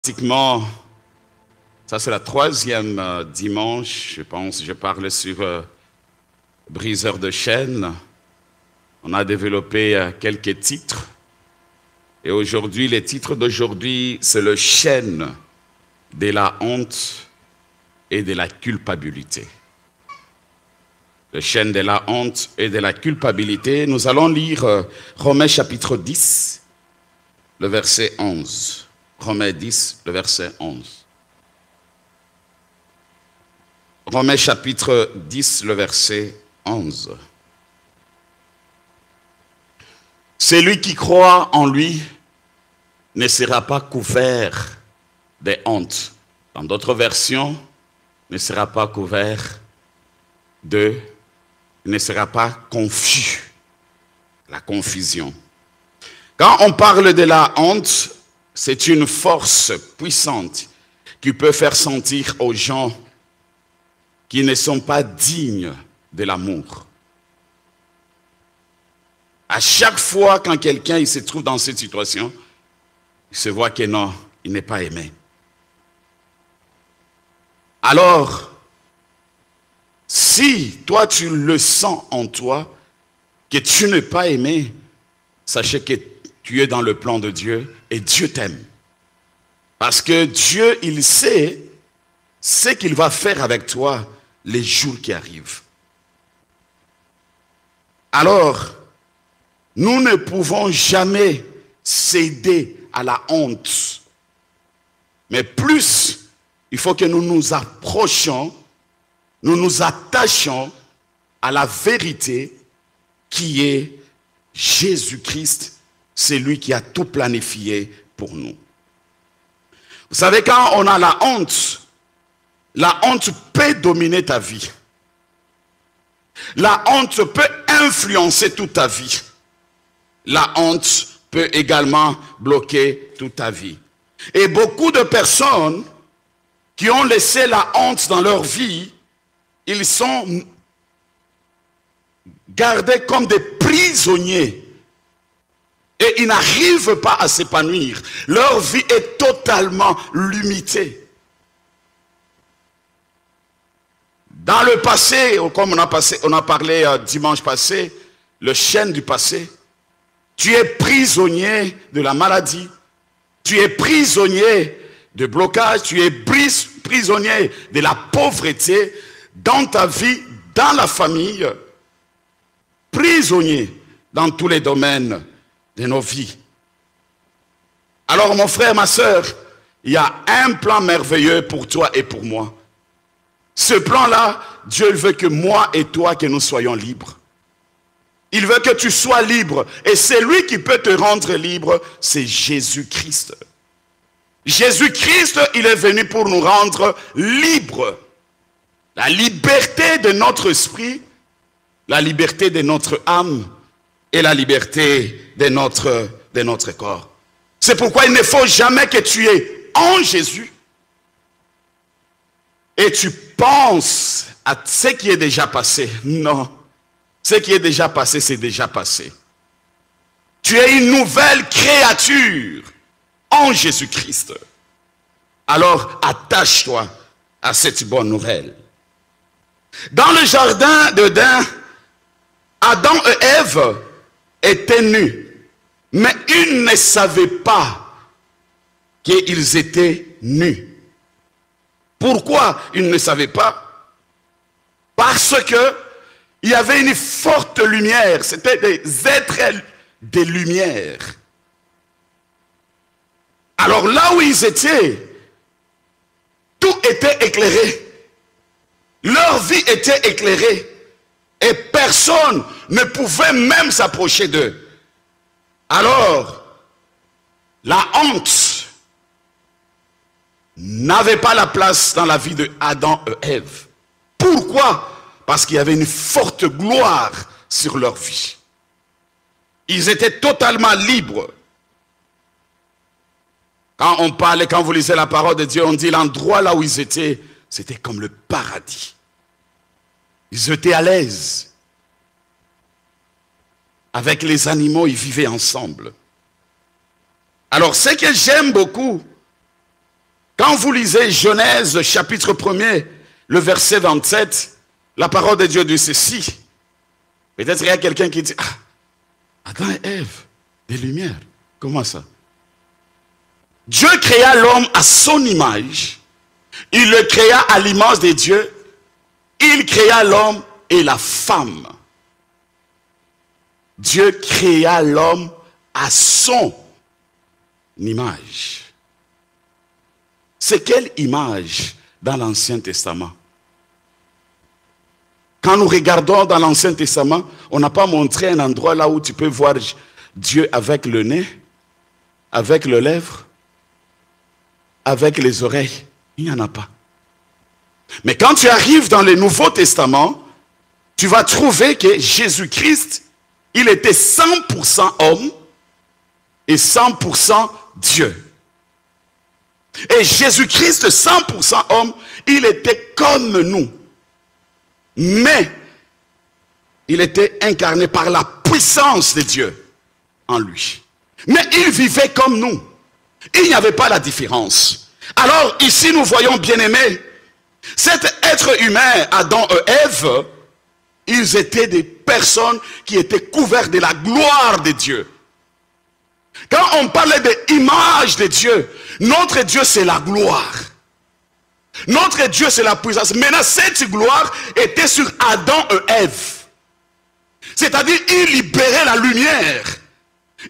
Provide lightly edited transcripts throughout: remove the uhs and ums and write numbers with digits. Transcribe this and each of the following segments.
Pratiquement, ça c'est la troisième dimanche, je pense, je parle sur briseur de chaînes. On a développé quelques titres. Et aujourd'hui, les titres d'aujourd'hui, c'est le chêne de la honte et de la culpabilité. Le chêne de la honte et de la culpabilité. Nous allons lire Romains chapitre 10, le verset 11. Romains 10, le verset 11. Romains chapitre 10, le verset 11. Celui qui croit en lui ne sera pas couvert de honte. Dans d'autres versions, ne sera pas couvert ne sera pas confus. La confusion. Quand on parle de la honte, c'est une force puissante qui peut faire sentir aux gens qui ne sont pas dignes de l'amour. À chaque fois quand quelqu'un se trouve dans cette situation, il se voit que non, il n'est pas aimé. Alors, si toi tu le sens en toi, que tu n'es pas aimé, sachez que tu es dans le plan de Dieu et Dieu t'aime. Parce que Dieu, il sait ce qu'il va faire avec toi les jours qui arrivent. Alors, nous ne pouvons jamais céder à la honte. Mais plus, il faut que nous nous approchions, nous nous attachions à la vérité qui est Jésus-Christ. C'est lui qui a tout planifié pour nous. Vous savez, quand on a la honte peut dominer ta vie. La honte peut influencer toute ta vie. La honte peut également bloquer toute ta vie. Et beaucoup de personnes qui ont laissé la honte dans leur vie, ils sont gardés comme des prisonniers. Et ils n'arrivent pas à s'épanouir. Leur vie est totalement limitée. Dans le passé, comme on a parlé dimanche passé, le chêne du passé, tu es prisonnier de la maladie, tu es prisonnier de blocage, tu es prisonnier de la pauvreté dans ta vie, dans la famille, prisonnier dans tous les domaines de nos vies. Alors mon frère, ma soeur, il y a un plan merveilleux pour toi et pour moi. Ce plan-là, Dieu veut que moi et toi, que nous soyons libres. Il veut que tu sois libre. Et c'est lui qui peut te rendre libre, c'est Jésus-Christ. Jésus-Christ, il est venu pour nous rendre libres. La liberté de notre esprit, la liberté de notre âme et la liberté de notre corps. C'est pourquoi il ne faut jamais que tu es en Jésus et tu penses à ce qui est déjà passé. Non. Ce qui est déjà passé, c'est déjà passé. Tu es une nouvelle créature en Jésus-Christ. Alors, attache-toi à cette bonne nouvelle. Dans le jardin d'Éden, Adam et Ève étaient nus. Mais ils ne savaient pas qu'ils étaient nus. Pourquoi ils ne savaient pas? Parce que il y avait une forte lumière. C'était des êtres de lumière. Alors là où ils étaient, tout était éclairé. Leur vie était éclairée. Et personne ne pouvait même s'approcher d'eux. Alors, la honte n'avait pas la place dans la vie de Adam et Ève. Pourquoi? Parce qu'il y avait une forte gloire sur leur vie. Ils étaient totalement libres. Quand on parlait, quand vous lisez la parole de Dieu, on dit l'endroit là où ils étaient, c'était comme le paradis. Ils étaient à l'aise. Avec les animaux, ils vivaient ensemble. Alors, ce que j'aime beaucoup, Quand vous lisez Genèse chapitre 1er, le verset 27, la parole de Dieu dit ceci. Peut-être il y a quelqu'un qui dit, ah, Adam et Ève, des lumières. Comment ça? Dieu créa l'homme à son image. Il le créa à l'image de Dieu. Il créa l'homme et la femme. Dieu créa l'homme à son image. C'est quelle image dans l'Ancien Testament? Quand nous regardons dans l'Ancien Testament, on n'a pas montré un endroit là où tu peux voir Dieu avec le nez, avec les lèvres, avec les oreilles. Il n'y en a pas. Mais quand tu arrives dans le Nouveau Testament, tu vas trouver que Jésus-Christ, il était 100% homme et 100% Dieu. Et Jésus-Christ, 100% homme, il était comme nous. Mais il était incarné par la puissance de Dieu en lui. Mais il vivait comme nous. Il n'y avait pas la différence. Alors ici nous voyons, bien-aimés, cet être humain, Adam et Ève, ils étaient des personnes qui étaient couvertes de la gloire de Dieu. Quand on parlait de l'image de Dieu, notre Dieu c'est la gloire. Notre Dieu c'est la puissance. Maintenant cette gloire était sur Adam et Ève. C'est-à-dire il libérait la lumière.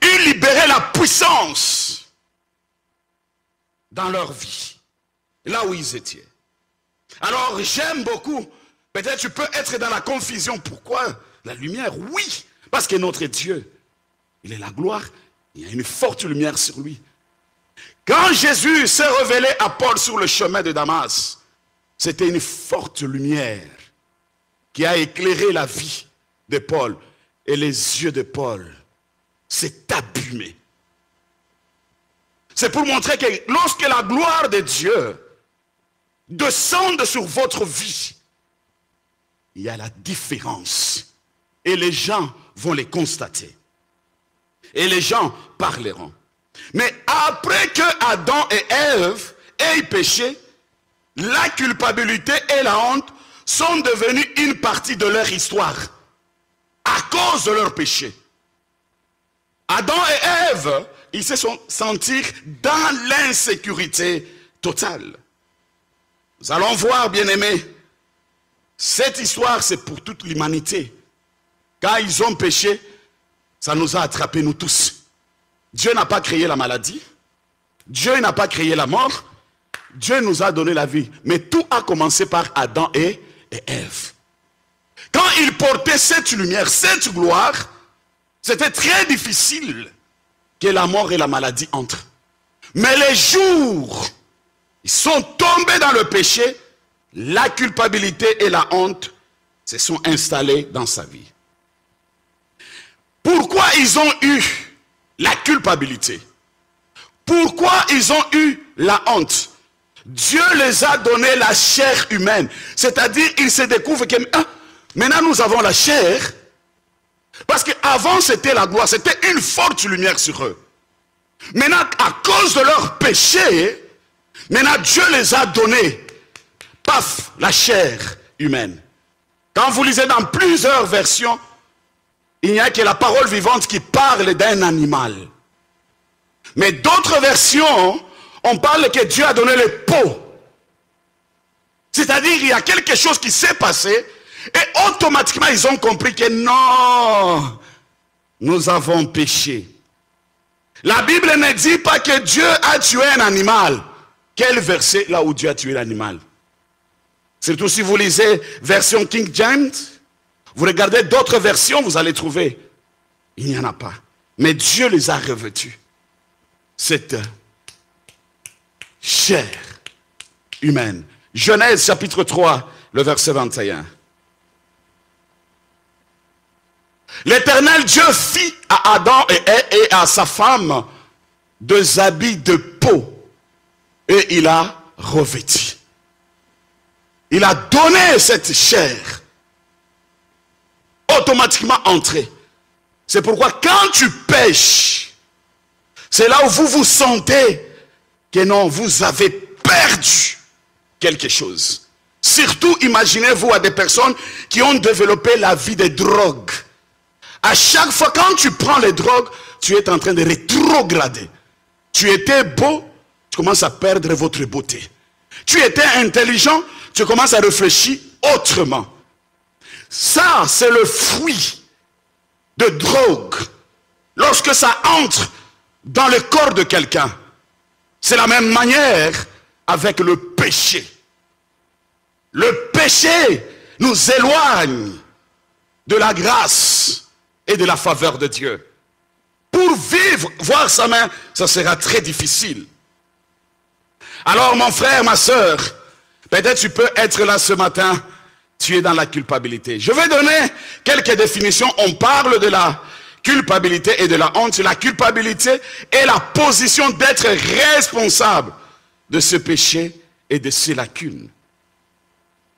Il libérait la puissance dans leur vie. Là où ils étaient. Alors j'aime beaucoup. Peut-être tu peux être dans la confusion. Pourquoi la lumière? Oui, parce que notre Dieu, il est la gloire. Il y a une forte lumière sur lui. Quand Jésus s'est révélé à Paul sur le chemin de Damas, c'était une forte lumière qui a éclairé la vie de Paul. Et les yeux de Paul s'est abîmés. C'est pour montrer que lorsque la gloire de Dieu descend sur votre vie, il y a la différence. Et les gens vont les constater. Et les gens parleront. Mais après que Adam et Ève aient péché, la culpabilité et la honte sont devenues une partie de leur histoire. À cause de leur péché. Adam et Ève, ils se sont sentis dans l'insécurité totale. Nous allons voir, bien-aimés, cette histoire c'est pour toute l'humanité. Quand ils ont péché, ça nous a attrapés nous tous. Dieu n'a pas créé la maladie. Dieu n'a pas créé la mort. Dieu nous a donné la vie. Mais tout a commencé par Adam et Ève. Quand ils portaient cette lumière, cette gloire, c'était très difficile que la mort et la maladie entrent. Mais les jours, ils sont tombés dans le péché, la culpabilité et la honte se sont installés dans sa vie. Pourquoi ils ont eu la culpabilité? Pourquoi ils ont eu la honte? Dieu les a donné la chair humaine. C'est-à-dire, ils se découvrent que maintenant nous avons la chair. Parce qu'avant c'était la gloire, c'était une forte lumière sur eux. Maintenant, à cause de leur péché, maintenant Dieu les a donné, paf, la chair humaine. Quand vous lisez dans plusieurs versions, il n'y a que la parole vivante qui parle d'un animal. Mais d'autres versions, on parle que Dieu a donné les peaux. C'est-à-dire il y a quelque chose qui s'est passé et automatiquement ils ont compris que non, nous avons péché. La Bible ne dit pas que Dieu a tué un animal. Quel verset là où Dieu a tué l'animal? Surtout si vous lisez version King James, vous regardez d'autres versions, vous allez trouver. Il n'y en a pas. Mais Dieu les a revêtus. Cette chair humaine. Genèse chapitre 3, le verset 21. L'Éternel Dieu fit à Adam et à sa femme deux habits de peau. Et il a revêtu. Il a donné cette chair. Automatiquement entrée. C'est pourquoi quand tu pêches, c'est là où vous vous sentez que non, vous avez perdu quelque chose. Surtout, imaginez-vous à des personnes qui ont développé la vie des drogues. À chaque fois, quand tu prends les drogues, tu es en train de rétrograder. Tu étais beau, tu commences à perdre votre beauté. Tu étais intelligent, tu commences à réfléchir autrement. Ça, c'est le fruit de drogue. Lorsque ça entre dans le corps de quelqu'un, c'est la même manière avec le péché. Le péché nous éloigne de la grâce et de la faveur de Dieu. Pour vivre, voir sa main, ça sera très difficile. Alors mon frère, ma soeur, peut-être tu peux être là ce matin, tu es dans la culpabilité. Je vais donner quelques définitions. On parle de la culpabilité et de la honte. La culpabilité est la position d'être responsable de ce péché et de ses lacunes.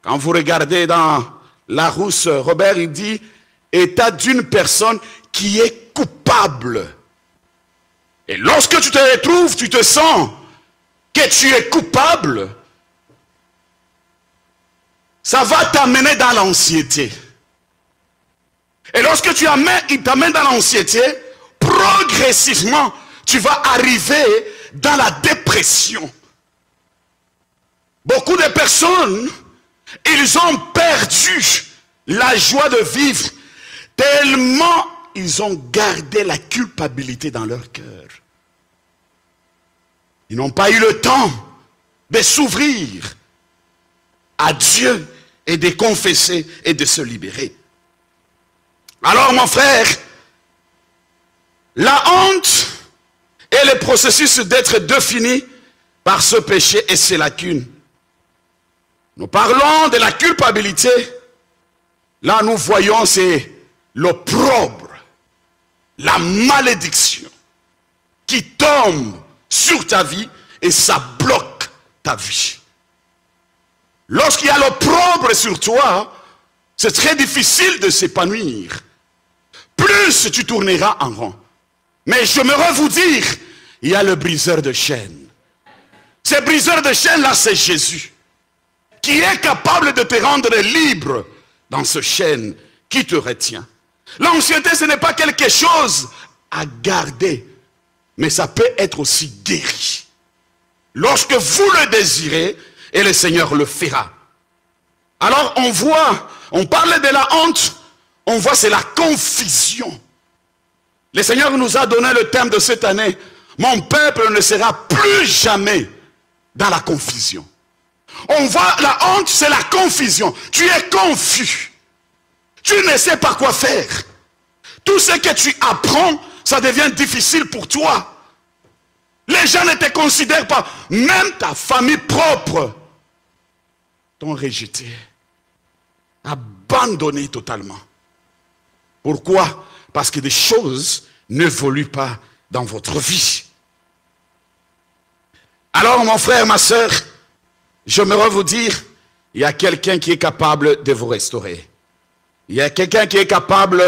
Quand vous regardez dans Larousse, Robert, il dit « état d'une personne qui est coupable ». Et lorsque tu te retrouves, tu te sens que tu es coupable, ça va t'amener dans l'anxiété. Et lorsque il t'amène dans l'anxiété, progressivement, tu vas arriver dans la dépression. Beaucoup de personnes, ils ont perdu la joie de vivre tellement ils ont gardé la culpabilité dans leur cœur. Ils n'ont pas eu le temps de s'ouvrir à Dieu et de confesser et de se libérer. Alors mon frère, la honte est le processus d'être défini par ce péché et ses lacunes. Nous parlons de la culpabilité. Là nous voyons c'est l'opprobre, la malédiction qui tombe sur ta vie et ça bloque ta vie. Lorsqu'il y a l'opprobre sur toi, c'est très difficile de s'épanouir. Plus tu tourneras en rond. Mais j'aimerais vous dire, il y a le briseur de chaînes. Ce briseur de chaînes là, c'est Jésus, qui est capable de te rendre libre dans ce chaîne qui te retient. L'anxiété, ce n'est pas quelque chose à garder, mais ça peut être aussi guéri. Lorsque vous le désirez, et le Seigneur le fera. Alors on parle de la honte, on voit c'est la confusion. Le Seigneur nous a donné le thème de cette année. Mon peuple ne sera plus jamais dans la confusion. On voit la honte, c'est la confusion. Tu es confus. Tu ne sais pas quoi faire. Tout ce que tu apprends, ça devient difficile pour toi. Les gens ne te considèrent pas. Même ta famille propre t'ont rejeté. Abandonné totalement. Pourquoi? Parce que des choses n'évoluent pas dans votre vie. Alors mon frère, ma soeur, j'aimerais vous dire, il y a quelqu'un qui est capable de vous restaurer. Il y a quelqu'un qui est capable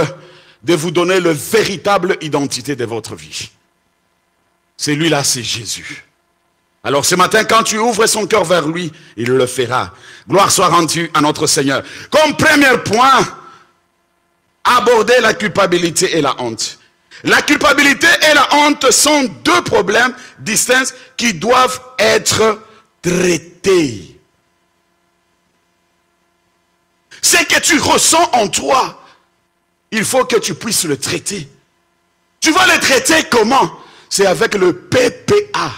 de vous donner la véritable identité de votre vie. Celui-là, c'est Jésus. Alors ce matin, quand tu ouvres son cœur vers lui, il le fera. Gloire soit rendue à notre Seigneur. Comme premier point, aborder la culpabilité et la honte. La culpabilité et la honte sont deux problèmes distincts qui doivent être traités. Ce que tu ressens en toi, il faut que tu puisses le traiter. Tu vas le traiter comment? C'est avec le PPA.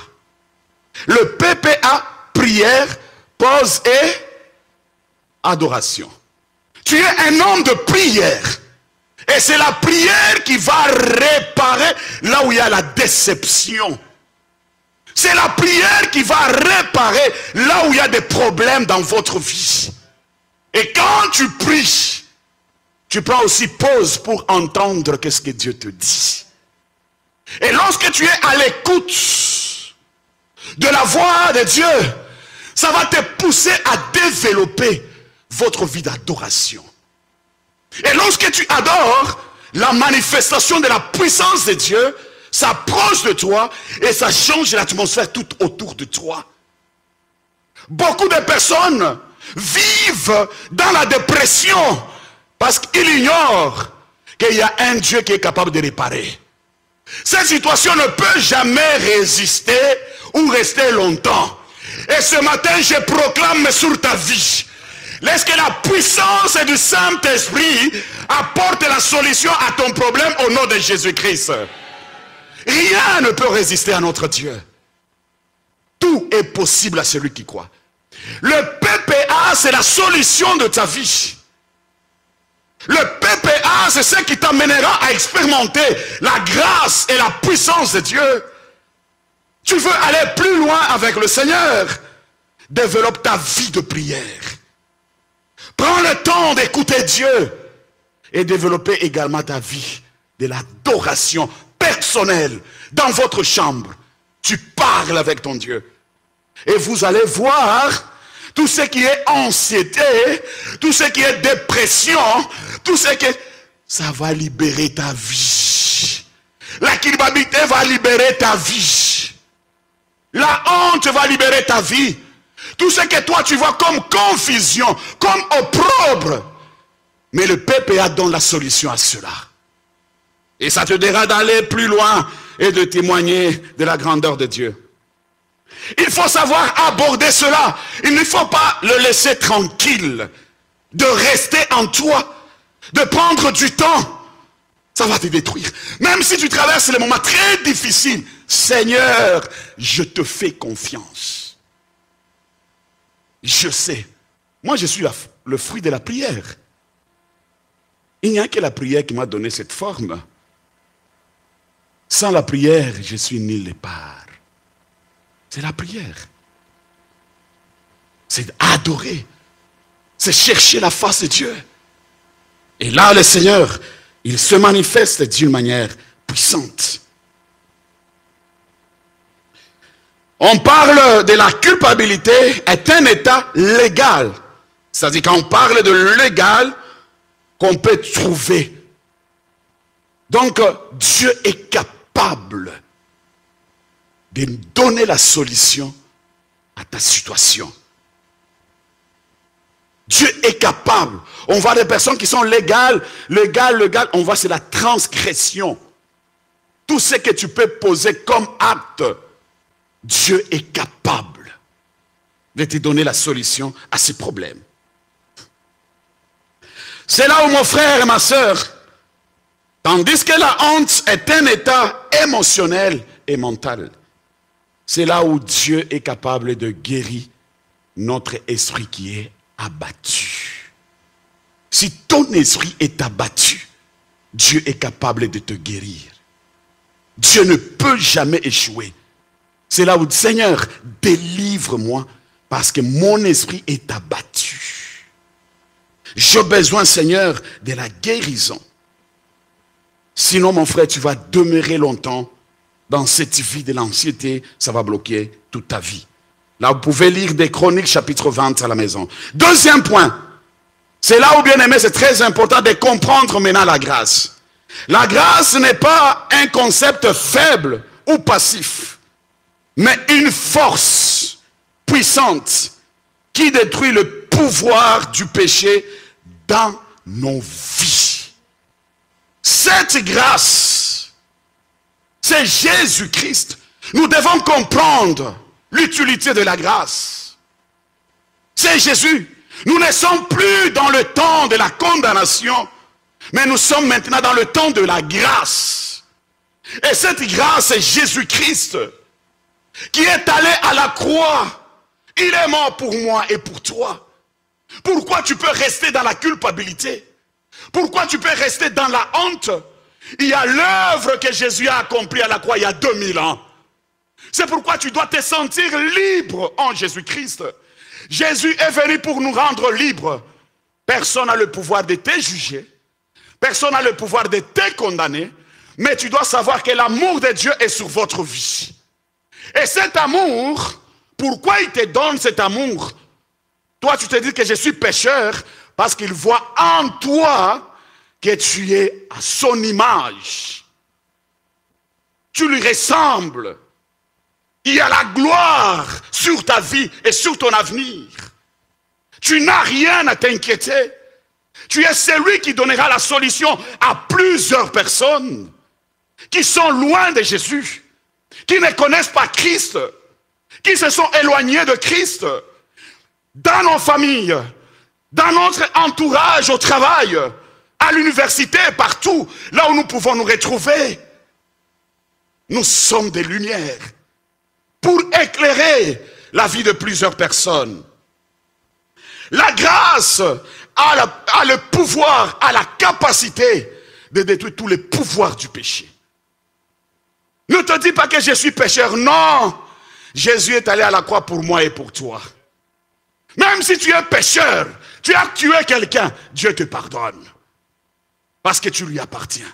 Le PPA, prière, pause et adoration. Tu es un homme de prière. Et c'est la prière qui va réparer là où il y a la déception. C'est la prière qui va réparer là où il y a des problèmes dans votre vie. Et quand tu pries, tu prends aussi pause pour entendre qu'est-ce que Dieu te dit. Et lorsque tu es à l'écoute de la voix de Dieu, ça va te pousser à développer votre vie d'adoration. Et lorsque tu adores, la manifestation de la puissance de Dieu s'approche de toi et ça change l'atmosphère tout autour de toi. Beaucoup de personnes vivent dans la dépression parce qu'ils ignorent qu'il y a un Dieu qui est capable de réparer. Cette situation ne peut jamais résister ou rester longtemps. Et ce matin, je proclame sur ta vie, laisse que la puissance du Saint-Esprit apporte la solution à ton problème au nom de Jésus-Christ. Rien ne peut résister à notre Dieu. Tout est possible à celui qui croit. Le PPA, c'est la solution de ta vie. Le PPA, c'est ce qui t'amènera à expérimenter la grâce et la puissance de Dieu. Tu veux aller plus loin avec le Seigneur, développe ta vie de prière. Prends le temps d'écouter Dieu et développer également ta vie de l'adoration personnelle dans votre chambre. Tu parles avec ton Dieu. Et vous allez voir tout ce qui est anxiété, tout ce qui est dépression, tout ce qui est... Ça va libérer ta vie. La culpabilité va libérer ta vie. La honte va libérer ta vie. Tout ce que toi tu vois comme confusion, comme opprobre. Mais le PPA donne la solution à cela. Et ça te dira d'aller plus loin et de témoigner de la grandeur de Dieu. Il faut savoir aborder cela. Il ne faut pas le laisser tranquille. De rester en toi. De prendre du temps. Ça va te détruire. Même si tu traverses les moments très difficiles. Seigneur, je te fais confiance. Je sais. Moi, je suis le fruit de la prière. Il n'y a que la prière qui m'a donné cette forme. Sans la prière, je suis nulle part. C'est la prière. C'est adorer. C'est chercher la face de Dieu. Et là, le Seigneur, il se manifeste d'une manière puissante. On parle de la culpabilité est un état légal. C'est-à-dire quand on parle de légal qu'on peut trouver. Donc, Dieu est capable de donner la solution à ta situation. Dieu est capable. On voit des personnes qui sont légales, on voit c'est la transgression. Tout ce que tu peux poser comme acte, Dieu est capable de te donner la solution à ces problèmes. C'est là où mon frère et ma soeur, tandis que la honte est un état émotionnel et mental, c'est là où Dieu est capable de guérir notre esprit qui est abattu. Si ton esprit est abattu, Dieu est capable de te guérir. Dieu ne peut jamais échouer. C'est là où, Seigneur, délivre-moi parce que mon esprit est abattu. J'ai besoin, Seigneur, de la guérison. Sinon, mon frère, tu vas demeurer longtemps dans cette vie de l'anxiété. Ça va bloquer toute ta vie. Là, vous pouvez lire des Chroniques, chapitre 20 à la maison. Deuxième point. C'est là où, bien aimé, c'est très important de comprendre maintenant la grâce. La grâce n'est pas un concept faible ou passif, mais une force puissante qui détruit le pouvoir du péché dans nos vies. Cette grâce, c'est Jésus-Christ. Nous devons comprendre l'utilité de la grâce. C'est Jésus. Nous ne sommes plus dans le temps de la condamnation, mais nous sommes maintenant dans le temps de la grâce. Et cette grâce, c'est Jésus-Christ qui est allé à la croix. Il est mort pour moi et pour toi. Pourquoi tu peux rester dans la culpabilité? Pourquoi tu peux rester dans la honte? Il y a l'œuvre que Jésus a accomplie à la croix il y a 2000 ans. C'est pourquoi tu dois te sentir libre en Jésus-Christ. Jésus est venu pour nous rendre libres. Personne n'a le pouvoir de te juger. Personne n'a le pouvoir de te condamner. Mais tu dois savoir que l'amour de Dieu est sur votre vie. Et cet amour, pourquoi il te donne cet amour? Toi, tu te dis que je suis pécheur parce qu'il voit en toi que tu es à son image. Tu lui ressembles. Il y a la gloire sur ta vie et sur ton avenir. Tu n'as rien à t'inquiéter. Tu es celui qui donnera la solution à plusieurs personnes qui sont loin de Jésus, qui ne connaissent pas Christ, qui se sont éloignés de Christ, dans nos familles, dans notre entourage au travail, à l'université, partout, là où nous pouvons nous retrouver. Nous sommes des lumières pour éclairer la vie de plusieurs personnes. La grâce a le pouvoir, a la capacité de détruire tous les pouvoirs du péché. Ne te dis pas que je suis pécheur. Non, Jésus est allé à la croix pour moi et pour toi. Même si tu es pécheur, tu as tué quelqu'un, Dieu te pardonne. Parce que tu lui appartiens.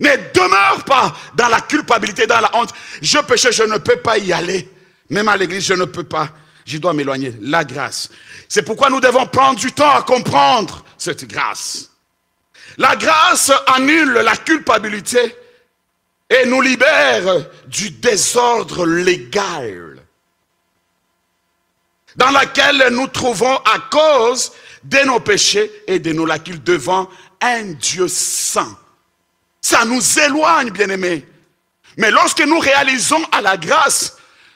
Ne demeure pas dans la culpabilité, dans la honte. Je péchais, je ne peux pas y aller. Même à l'église, je ne peux pas. Je dois m'éloigner. La grâce. C'est pourquoi nous devons prendre du temps à comprendre cette grâce. La grâce annule la culpabilité et nous libère du désordre légal dans lequel nous trouvons à cause de nos péchés et de nos lacunes devant un Dieu saint. Ça nous éloigne, bien-aimés. Mais lorsque nous réalisons à la grâce,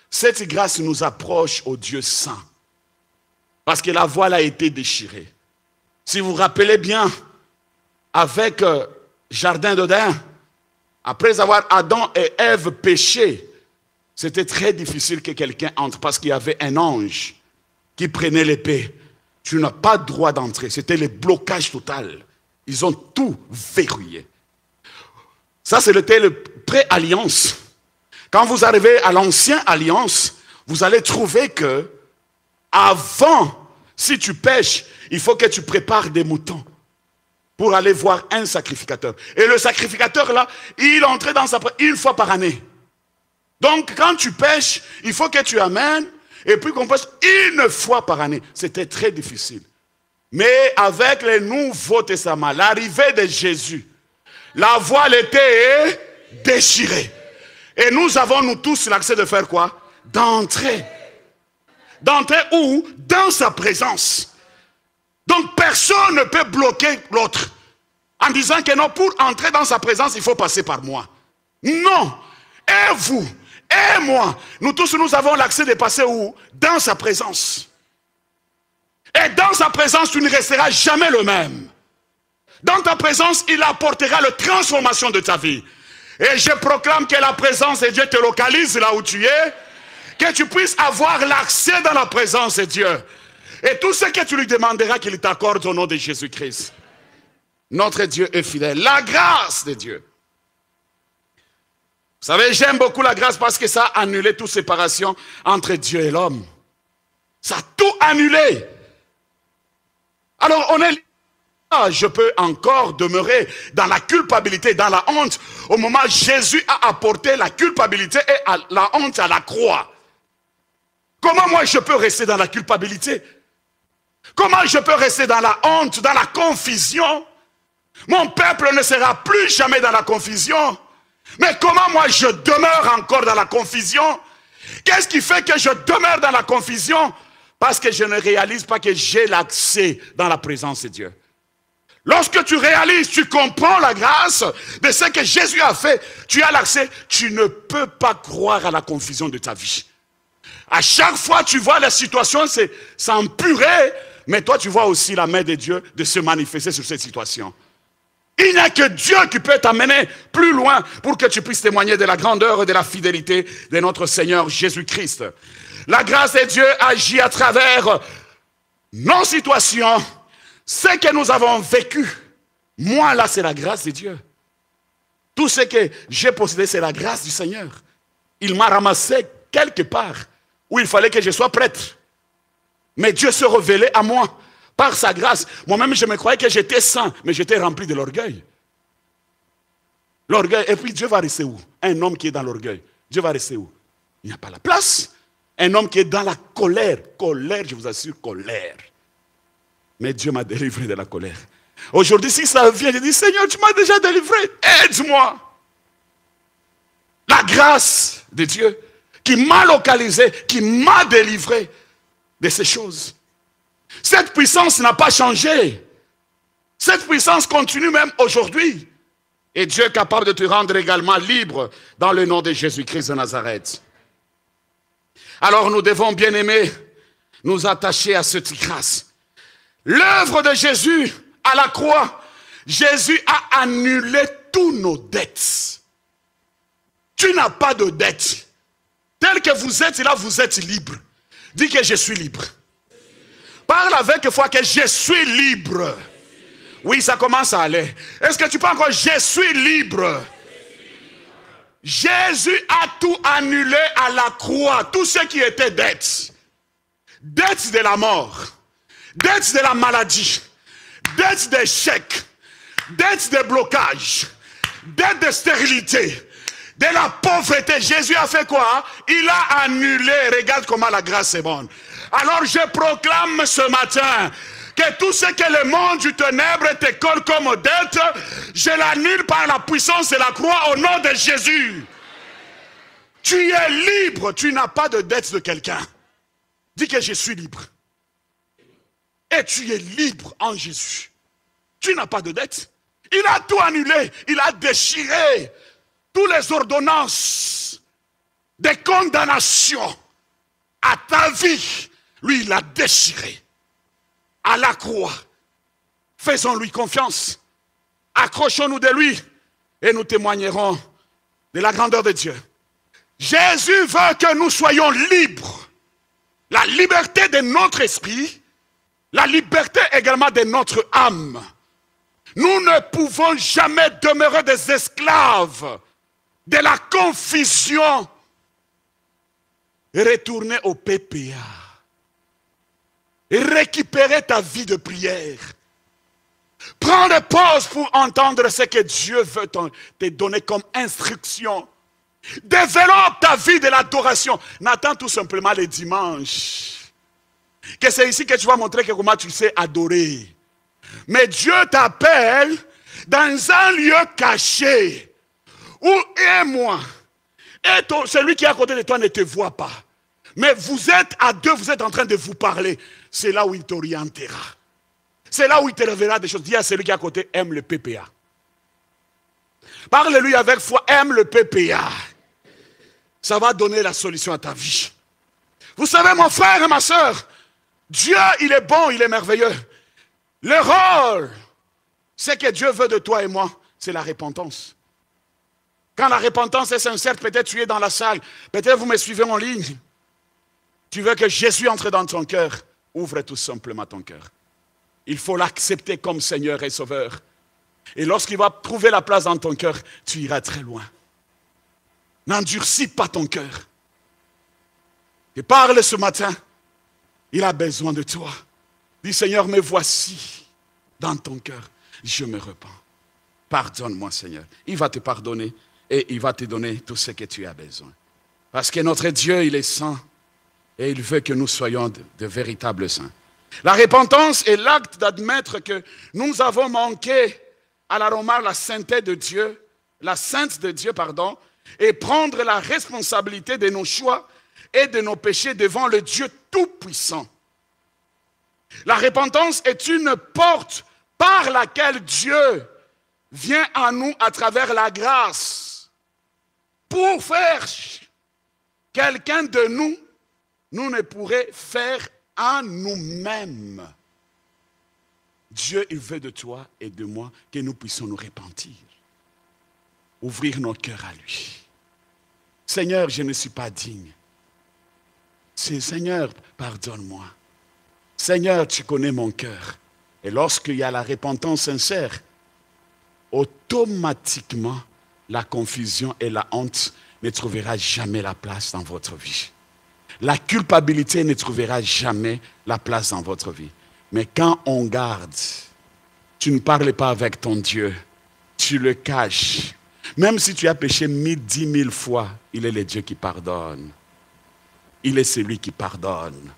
cette grâce nous approche au Dieu saint. Parce que la voile a été déchirée. Si vous vous rappelez bien, avec Jardin d'Éden, après avoir Adam et Ève péché, c'était très difficile que quelqu'un entre parce qu'il y avait un ange qui prenait l'épée. Tu n'as pas droit d'entrer. C'était le blocage total. Ils ont tout verrouillé. Ça, c'était le pré-alliance. Quand vous arrivez à l'ancienne alliance, vous allez trouver que avant, si tu pêches, il faut que tu prépares des moutons pour aller voir un sacrificateur. Et le sacrificateur, là, il entrait dans sa une fois par année. Donc, quand tu pêches, il faut que tu amènes et puis qu'on pêche une fois par année. C'était très difficile. Mais avec le Nouveau Testament, l'arrivée de Jésus, la voile était déchirée. Et nous avons, nous tous, l'accès de faire quoi? D'entrer. D'entrer où? Dans sa présence. Donc personne ne peut bloquer l'autre en disant que non, pour entrer dans sa présence, il faut passer par moi. Non. Et vous, et moi, nous tous, nous avons l'accès de passer où? Dans sa présence. Et dans sa présence, tu ne resteras jamais le même. Dans ta présence, il apportera la transformation de ta vie. Et je proclame que la présence de Dieu te localise là où tu es, que tu puisses avoir l'accès dans la présence de Dieu. Et tout ce que tu lui demanderas, qu'il t'accorde au nom de Jésus-Christ. Notre Dieu est fidèle. La grâce de Dieu. Vous savez, j'aime beaucoup la grâce parce que ça a annulé toute séparation entre Dieu et l'homme. Ça a tout annulé. Alors on est... Je peux encore demeurer dans la culpabilité, dans la honte, au moment où Jésus a apporté la culpabilité et la honte à la croix. Comment moi je peux rester dans la culpabilité? Comment je peux rester dans la honte, dans la confusion? Mon peuple ne sera plus jamais dans la confusion. Mais comment moi je demeure encore dans la confusion? Qu'est-ce qui fait que je demeure dans la confusion? Parce que je ne réalise pas que j'ai l'accès dans la présence de Dieu. Lorsque tu réalises, tu comprends la grâce de ce que Jésus a fait, tu as l'accès, tu ne peux pas croire à la confusion de ta vie. À chaque fois, tu vois la situation s'empurer, mais toi, tu vois aussi la main de Dieu de se manifester sur cette situation. Il n'y a que Dieu qui peut t'amener plus loin pour que tu puisses témoigner de la grandeur et de la fidélité de notre Seigneur Jésus-Christ. La grâce de Dieu agit à travers nos situations. Ce que nous avons vécu, moi là c'est la grâce de Dieu. Tout ce que j'ai possédé c'est la grâce du Seigneur. Il m'a ramassé quelque part où il fallait que je sois prêtre. Mais Dieu se révélait à moi par sa grâce. Moi-même je me croyais que j'étais saint, mais j'étais rempli de l'orgueil. L'orgueil, et puis Dieu va rester où? Un homme qui est dans l'orgueil, Dieu va rester où? Il n'y a pas la place. Un homme qui est dans la colère, je vous assure, colère. Mais Dieu m'a délivré de la colère. Aujourd'hui, si ça vient, je dis, Seigneur, tu m'as déjà délivré, aide-moi. La grâce de Dieu qui m'a localisé, qui m'a délivré de ces choses. Cette puissance n'a pas changé. Cette puissance continue même aujourd'hui. Et Dieu est capable de te rendre également libre dans le nom de Jésus-Christ de Nazareth. Alors nous devons, bien aimés, nous attacher à cette grâce. L'œuvre de Jésus à la croix, Jésus a annulé tous nos dettes. Tu n'as pas de dette. Tel que vous êtes, là vous êtes libre. Dis que je suis libre. Parle avec foi que je suis libre. Oui, ça commence à aller. Est-ce que tu peux encore, je suis libre. Jésus a tout annulé à la croix. Tout ce qui était dette. Dette de la mort. Dette de la maladie. Dette d'échec. Dette de blocage. Dette de stérilité. De la pauvreté. Jésus a fait quoi? Il a annulé. Regarde comment la grâce est bonne. Alors je proclame ce matin que tout ce que le monde du ténèbre te colle comme dette, je l'annule par la puissance de la croix au nom de Jésus. Tu es libre, tu n'as pas de dette de quelqu'un. Dis que je suis libre. Et tu es libre en Jésus. Tu n'as pas de dette. Il a tout annulé, il a déchiré toutes les ordonnances de condamnation à ta vie. Lui, il a déchiré. À la croix. Faisons-lui confiance. Accrochons-nous de lui et nous témoignerons de la grandeur de Dieu. Jésus veut que nous soyons libres. La liberté de notre esprit, la liberté également de notre âme. Nous ne pouvons jamais demeurer des esclaves de la confusion et retourner au PPA. Et récupérer ta vie de prière. Prends des pauses pour entendre ce que Dieu veut te donner comme instruction. Développe ta vie de l'adoration. N'attends tout simplement les dimanches. Que c'est ici que tu vas montrer comment tu sais adorer. Mais Dieu t'appelle dans un lieu caché. Où moi et celui qui est à côté de toi ne te voit pas. Mais vous êtes à deux, vous êtes en train de vous parler. C'est là où il t'orientera. C'est là où il te révélera des choses. Dis à celui qui est à côté, aime le PPA. Parle-lui avec foi, aime le PPA. Ça va donner la solution à ta vie. Vous savez, mon frère et ma soeur, Dieu, il est bon, il est merveilleux. Le rôle, c'est que Dieu veut de toi et moi, c'est la repentance. Quand la repentance est sincère, peut-être tu es dans la salle, peut-être vous me suivez en ligne. Tu veux que Jésus entre dans ton cœur, ouvre tout simplement ton cœur. Il faut l'accepter comme Seigneur et Sauveur. Et lorsqu'il va trouver la place dans ton cœur, tu iras très loin. N'endurcis pas ton cœur. Et parle ce matin, il a besoin de toi. Dis Seigneur, me voici dans ton cœur. Je me repens. Pardonne-moi Seigneur. Il va te pardonner et il va te donner tout ce que tu as besoin. Parce que notre Dieu, il est saint. Et il veut que nous soyons de véritables saints. La repentance est l'acte d'admettre que nous avons manqué à la sainteté de Dieu, la sainte de Dieu, pardon, et prendre la responsabilité de nos choix et de nos péchés devant le Dieu Tout-Puissant. La repentance est une porte par laquelle Dieu vient à nous à travers la grâce pour faire quelqu'un de nous ne pourrait faire en nous-mêmes. Dieu, il veut de toi et de moi que nous puissions nous repentir. Ouvrir nos cœurs à lui. Seigneur, je ne suis pas digne. Seigneur, pardonne-moi. Seigneur, tu connais mon cœur. Et lorsqu'il y a la repentance sincère, automatiquement, la confusion et la honte ne trouveront jamais la place dans votre vie. La culpabilité ne trouvera jamais la place dans votre vie. Mais quand on garde, tu ne parles pas avec ton Dieu, tu le caches. Même si tu as péché 10 000 fois, il est le Dieu qui pardonne. Il est celui qui pardonne.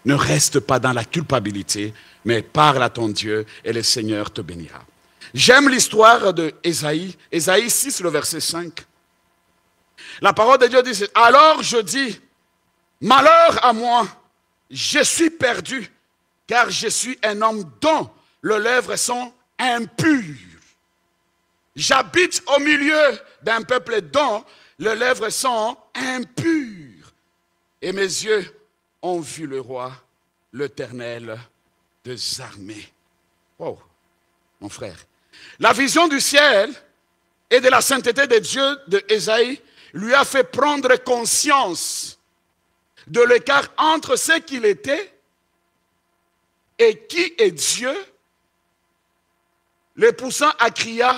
Ne reste pas dans la culpabilité, mais parle à ton Dieu et le Seigneur te bénira. J'aime l'histoire de Ésaïe, Ésaïe 6, le verset 5. La parole de Dieu dit, alors je dis, malheur à moi, je suis perdu, car je suis un homme dont les lèvres sont impures. J'habite au milieu d'un peuple dont les lèvres sont impures. Et mes yeux ont vu le roi, l'Éternel des armées. Wow, mon frère. La vision du ciel et de la sainteté de Dieu de Ésaïe lui a fait prendre conscience de l'écart entre ce qu'il était et qui est Dieu, le poussant à crier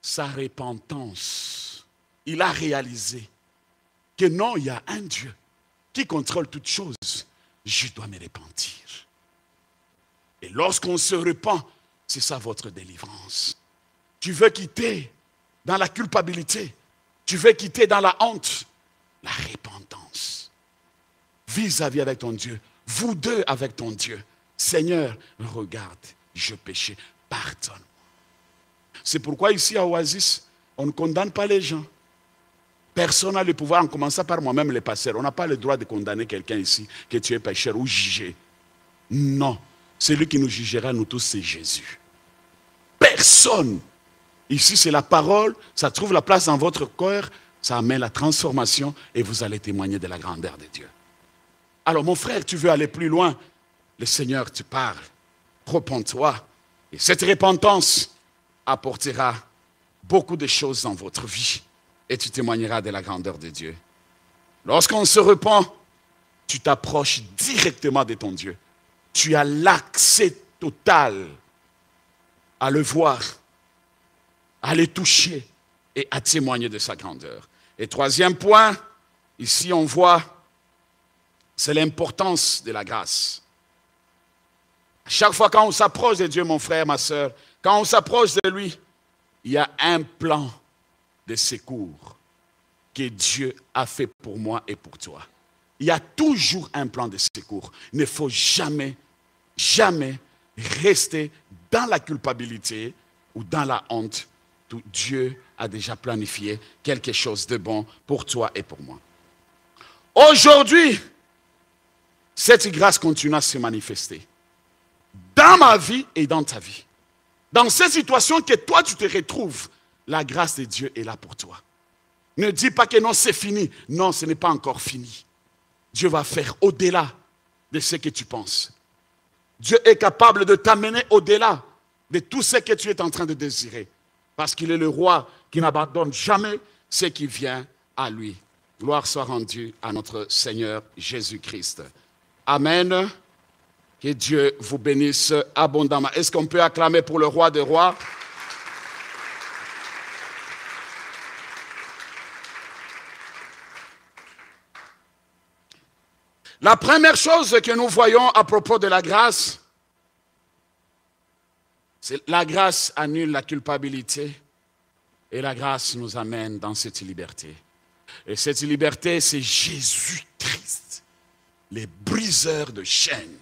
sa repentance. Il a réalisé que non, il y a un Dieu qui contrôle toutes choses. Je dois me repentir. Et lorsqu'on se repent, c'est ça votre délivrance. Tu veux quitter dans la culpabilité. Tu veux quitter dans la honte. La repentance. Vis-à-vis avec ton Dieu. Vous deux avec ton Dieu. Seigneur, regarde, je péchais. Pardonne-moi. C'est pourquoi ici à Oasis, on ne condamne pas les gens. Personne n'a le pouvoir, en commençant par moi-même les pasteurs. On n'a pas le droit de condamner quelqu'un ici, que tu es pécheur ou juger. Non. Celui qui nous jugera, nous tous, c'est Jésus. Personne. Ici, c'est la parole. Ça trouve la place dans votre cœur. Ça amène la transformation et vous allez témoigner de la grandeur de Dieu. Alors, mon frère, tu veux aller plus loin. Le Seigneur te parle. Repens-toi. Et cette repentance apportera beaucoup de choses dans votre vie. Et tu témoigneras de la grandeur de Dieu. Lorsqu'on se repent, tu t'approches directement de ton Dieu. Tu as l'accès total à le voir, à le toucher et à témoigner de sa grandeur. Et troisième point, ici on voit, c'est l'importance de la grâce. À chaque fois quand on s'approche de Dieu, mon frère, ma soeur, quand on s'approche de lui, il y a un plan de secours que Dieu a fait pour moi et pour toi. Il y a toujours un plan de secours. Il ne faut jamais, jamais rester dans la culpabilité ou dans la honte. Dieu a déjà planifié quelque chose de bon pour toi et pour moi. Aujourd'hui, cette grâce continue à se manifester dans ma vie et dans ta vie. Dans cette situation que toi tu te retrouves, la grâce de Dieu est là pour toi. Ne dis pas que non, c'est fini. Non, ce n'est pas encore fini. Dieu va faire au-delà de ce que tu penses. Dieu est capable de t'amener au-delà de tout ce que tu es en train de désirer. Parce qu'il est le roi qui n'abandonne jamais ce qui vient à lui. Gloire soit rendue à notre Seigneur Jésus-Christ. Amen. Que Dieu vous bénisse abondamment. Est-ce qu'on peut acclamer pour le roi des rois? La première chose que nous voyons à propos de la grâce, c'est la grâce annule la culpabilité et la grâce nous amène dans cette liberté. Et cette liberté, c'est Jésus-Christ, le briseur de chaînes.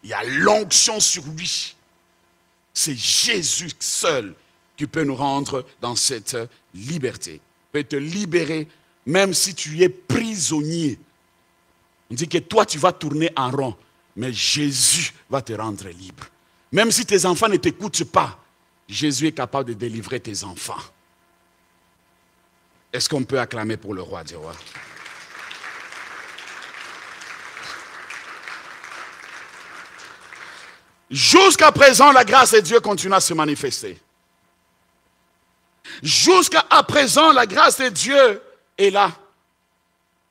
Il y a l'onction sur lui. C'est Jésus seul qui peut nous rendre dans cette liberté. Il peut te libérer même si tu es prisonnier. On dit que toi, tu vas tourner en rond, mais Jésus va te rendre libre. Même si tes enfants ne t'écoutent pas, Jésus est capable de délivrer tes enfants. Est-ce qu'on peut acclamer pour le roi des rois? Jusqu'à présent, la grâce de Dieu continue à se manifester. Jusqu'à présent, la grâce de Dieu est là,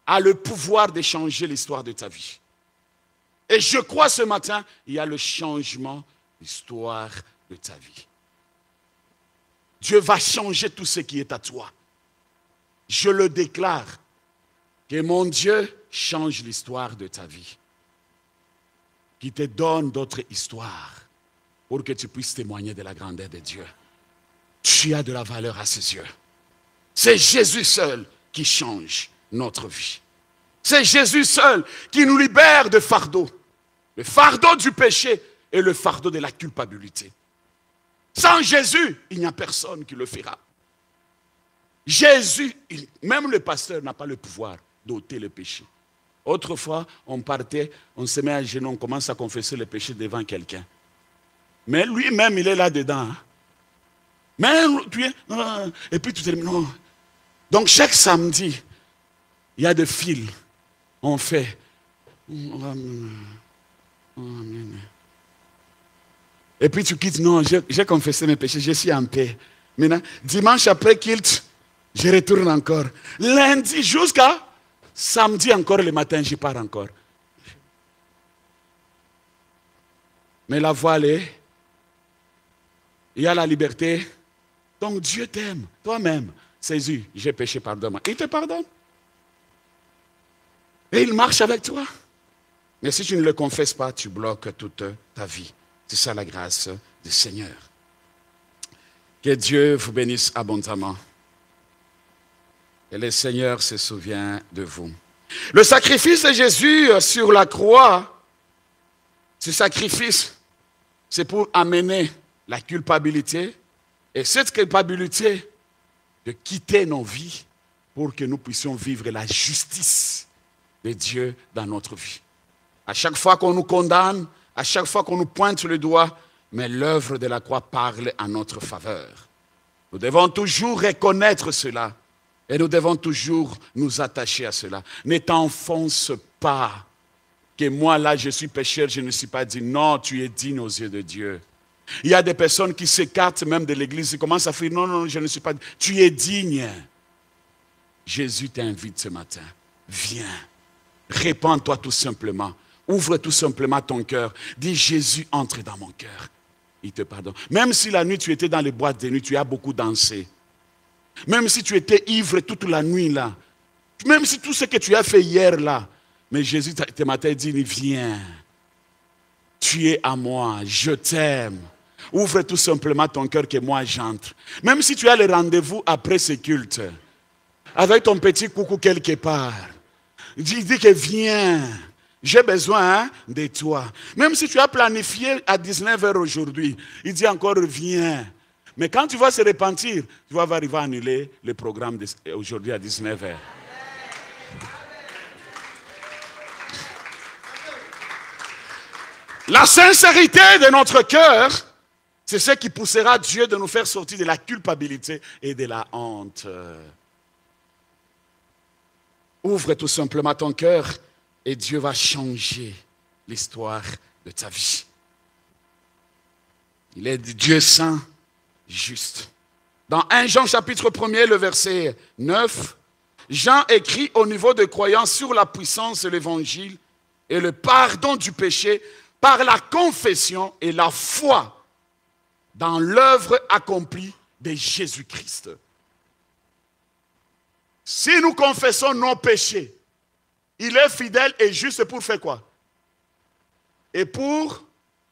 a le pouvoir de changer l'histoire de ta vie. Et je crois ce matin, il y a le changement de l'histoire de ta vie. Dieu va changer tout ce qui est à toi. Je le déclare, que mon Dieu change l'histoire de ta vie. Qui te donne d'autres histoires pour que tu puisses témoigner de la grandeur de Dieu. Tu as de la valeur à ses yeux. C'est Jésus seul qui change notre vie. C'est Jésus seul qui nous libère de fardeau. Le fardeau du péché et le fardeau de la culpabilité. Sans Jésus, il n'y a personne qui le fera. Jésus, même le pasteur n'a pas le pouvoir d'ôter le péché. Autrefois, on partait, on se met à genoux, on commence à confesser le péché devant quelqu'un. Mais lui-même, il est là-dedans. Hein. Mais tu es... Et puis tu te dis, non. Donc chaque samedi, il y a des fils. On fait... Et puis tu quittes, non, j'ai confessé mes péchés, je suis en paix. Maintenant, dimanche après kilt, je retourne encore. Lundi jusqu'à samedi encore le matin, je pars encore. Mais la voile est, il y a la liberté. Donc Dieu t'aime, toi-même. Jésus, j'ai péché, pardonne-moi. Il te pardonne. Et il marche avec toi. Mais si tu ne le confesses pas, tu bloques toute ta vie. C'est ça la grâce du Seigneur. Que Dieu vous bénisse abondamment. Et le Seigneur se souvient de vous. Le sacrifice de Jésus sur la croix, ce sacrifice, c'est pour amener la culpabilité. Et cette culpabilité, de quitter nos vies pour que nous puissions vivre la justice de Dieu dans notre vie. À chaque fois qu'on nous condamne, à chaque fois qu'on nous pointe le doigt, mais l'œuvre de la croix parle en notre faveur. Nous devons toujours reconnaître cela et nous devons toujours nous attacher à cela. Ne t'enfonce pas que moi là je suis pécheur, je ne suis pas digne. Non, tu es digne aux yeux de Dieu. Il y a des personnes qui s'écartent même de l'église et commencent à dire non, non, je ne suis pas digne. Tu es digne. Jésus t'invite ce matin. Viens. Répands-toi tout simplement. Ouvre tout simplement ton cœur. Dis Jésus, entre dans mon cœur. Il te pardonne. Même si la nuit tu étais dans les boîtes de nuit, tu as beaucoup dansé. Même si tu étais ivre toute la nuit là. Même si tout ce que tu as fait hier là. Mais Jésus ce matin dit, viens. Tu es à moi, je t'aime. Ouvre tout simplement ton cœur que moi j'entre. Même si tu as le rendez-vous après ce culte, avec ton petit coucou quelque part, dis que viens, j'ai besoin de toi. Même si tu as planifié à 19h aujourd'hui, il dit encore viens. Mais quand tu vas se repentir, tu vas arriver à annuler le programme d'aujourd'hui à 19h. La sincérité de notre cœur, c'est ce qui poussera Dieu de nous faire sortir de la culpabilité et de la honte. Ouvre tout simplement ton cœur et Dieu va changer l'histoire de ta vie. Il est Dieu saint, juste. Dans 1 Jean chapitre 1er, le verset 9, Jean écrit au niveau de croyance sur la puissance de l'évangile et le pardon du péché par la confession et la foi dans l'œuvre accomplie de Jésus-Christ. Si nous confessons nos péchés, il est fidèle et juste pour faire quoi? Et pour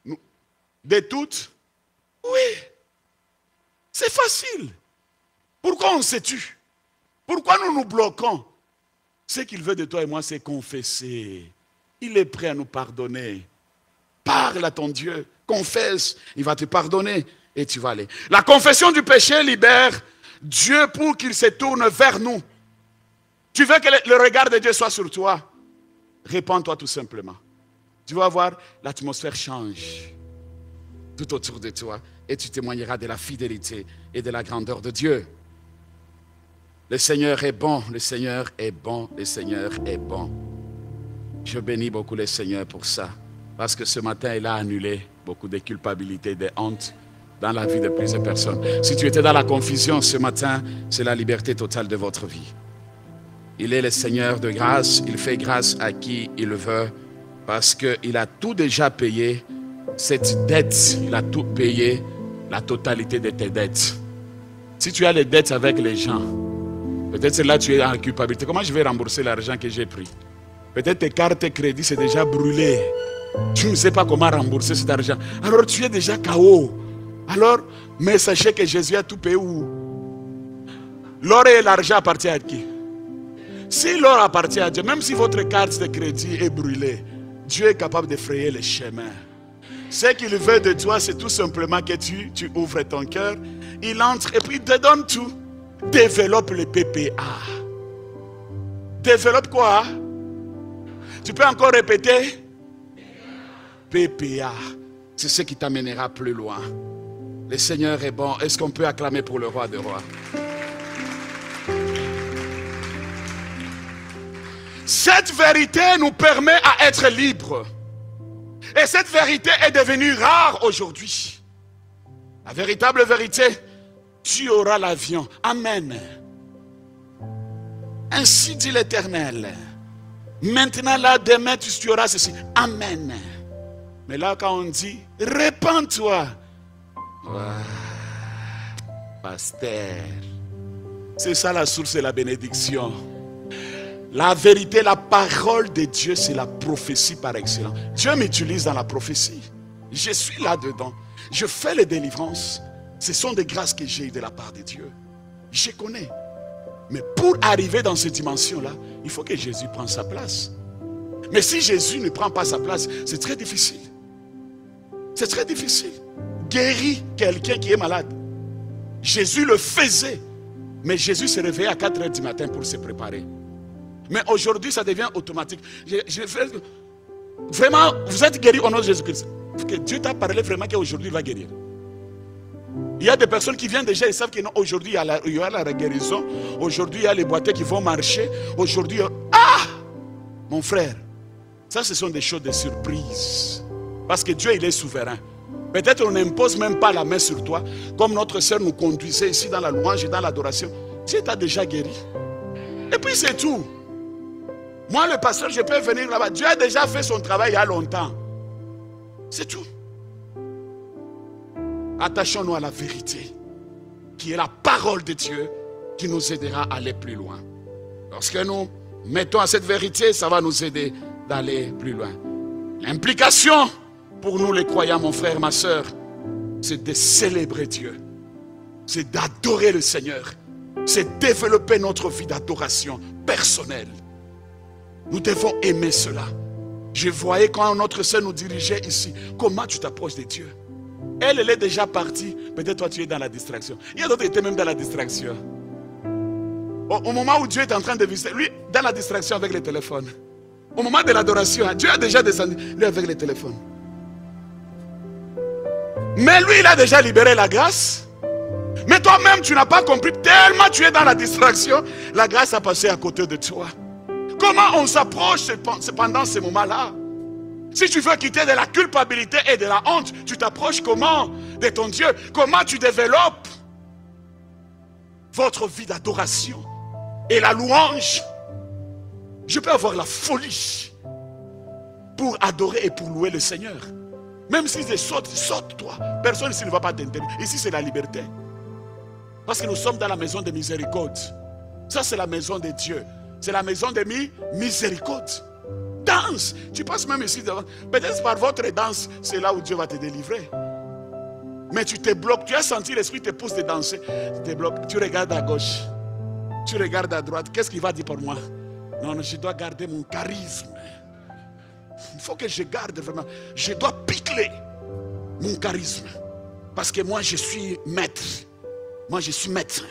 nous, de toutes? Oui. C'est facile. Pourquoi on se tue? Pourquoi nous nous bloquons? Ce qu'il veut de toi et moi, c'est confesser. Il est prêt à nous pardonner. Parle à ton Dieu, confesse, il va te pardonner et tu vas aller. La confession du péché libère Dieu pour qu'il se tourne vers nous. Tu veux que le regard de Dieu soit sur toi? Répands-toi tout simplement. Tu vas voir, l'atmosphère change tout autour de toi et tu témoigneras de la fidélité et de la grandeur de Dieu. Le Seigneur est bon, le Seigneur est bon, le Seigneur est bon. Je bénis beaucoup le Seigneur pour ça. Parce que ce matin, il a annulé beaucoup de culpabilité, de honte dans la vie de plusieurs personnes. Si tu étais dans la confusion ce matin, c'est la liberté totale de votre vie. Il est le Seigneur de grâce, il fait grâce à qui il veut, parce qu'il a tout déjà payé, cette dette, il a tout payé, la totalité de tes dettes. Si tu as les dettes avec les gens, peut-être là tu es en culpabilité. Comment je vais rembourser l'argent que j'ai pris? Peut-être tes cartes de crédit c'est déjà brûlé. Tu ne sais pas comment rembourser cet argent. Alors tu es déjà KO. Alors, mais sachez que Jésus a tout payé où? L'or et l'argent appartiennent à qui? Si l'or appartient à Dieu, même si votre carte de crédit est brûlée, Dieu est capable de frayer les chemins. Ce qu'il veut de toi, c'est tout simplement que tu ouvres ton cœur, il entre et puis il te donne tout. développe le PPA. Développe quoi? Tu peux encore répéter? PPA. C'est ce qui t'amènera plus loin. Le Seigneur est bon. Est-ce qu'on peut acclamer pour le roi des rois? Cette vérité nous permet à être libres. Et cette vérité est devenue rare aujourd'hui. La véritable vérité, tu auras l'avion. Amen. Ainsi dit l'Éternel. Maintenant, là, demain, tu auras ceci. Amen. Mais là, quand on dit, répands-toi. Pasteur. C'est ça la source de la bénédiction. La vérité, la parole de Dieu, c'est la prophétie par excellence. Dieu m'utilise dans la prophétie. Je suis là-dedans. Je fais les délivrances. Ce sont des grâces que j'ai eues de la part de Dieu. Je connais. Mais pour arriver dans cette dimension-là, il faut que Jésus prenne sa place. Mais si Jésus ne prend pas sa place, c'est très difficile. C'est très difficile. Guérir quelqu'un qui est malade. Jésus le faisait. Mais Jésus se réveillait à 4 h du matin pour se préparer. Mais aujourd'hui, ça devient automatique. Vraiment, vous êtes guéris au nom de Jésus-Christ. Dieu t'a parlé vraiment qu'aujourd'hui, il va guérir. Il y a des personnes qui viennent déjà et savent qu'aujourd'hui, il y a la guérison. Aujourd'hui, il y a les boiteux qui vont marcher. Aujourd'hui, mon frère, ça, ce sont des choses de surprise. Parce que Dieu, il est souverain. Peut-être on n'impose même pas la main sur toi. Comme notre sœur nous conduisait ici dans la louange et dans l'adoration. Dieu t'a déjà guéri. Et puis c'est tout. Moi, le pasteur, je peux venir là-bas. Dieu a déjà fait son travail il y a longtemps. C'est tout. Attachons-nous à la vérité, qui est la parole de Dieu, qui nous aidera à aller plus loin. Lorsque nous mettons à cette vérité, ça va nous aider d'aller plus loin. L'implication pour nous les croyants, mon frère, ma soeur, c'est de célébrer Dieu. C'est d'adorer le Seigneur. C'est développer notre vie d'adoration personnelle. Nous devons aimer cela. Je voyais quand notre sœur nous dirigeait ici, comment tu t'approches de Dieu. Elle est déjà partie. Peut-être toi tu es dans la distraction. Il y a d'autres qui étaient même dans la distraction. Au moment où Dieu est en train de visiter, lui dans la distraction avec le téléphone. Au moment de l'adoration, Dieu a déjà descendu, lui avec le téléphone. Mais lui il a déjà libéré la grâce. Mais toi-même tu n'as pas compris. Tellement tu es dans la distraction, la grâce a passé à côté de toi. Comment on s'approche pendant ces moments-là? Si tu veux quitter de la culpabilité et de la honte, tu t'approches comment de ton Dieu? Comment tu développes votre vie d'adoration et la louange? Je peux avoir la folie pour adorer et pour louer le Seigneur. Même si je saute, saute-toi. Personne ici ne va pas t'interdire. Ici c'est la liberté. Parce que nous sommes dans la maison de miséricorde. Ça c'est la maison de Dieu. C'est la maison de miséricorde. Danse. Tu passes même ici devant. Peut-être par votre danse, c'est là où Dieu va te délivrer. Mais tu te bloques. Tu as senti l'esprit te pousse de danser. Tu te bloques. Tu regardes à gauche. Tu regardes à droite. Qu'est-ce qu'il va dire pour moi? Non, je dois garder mon charisme. Il faut que je garde vraiment. Je dois piquer mon charisme. Parce que moi, je suis maître. Moi, je suis maître.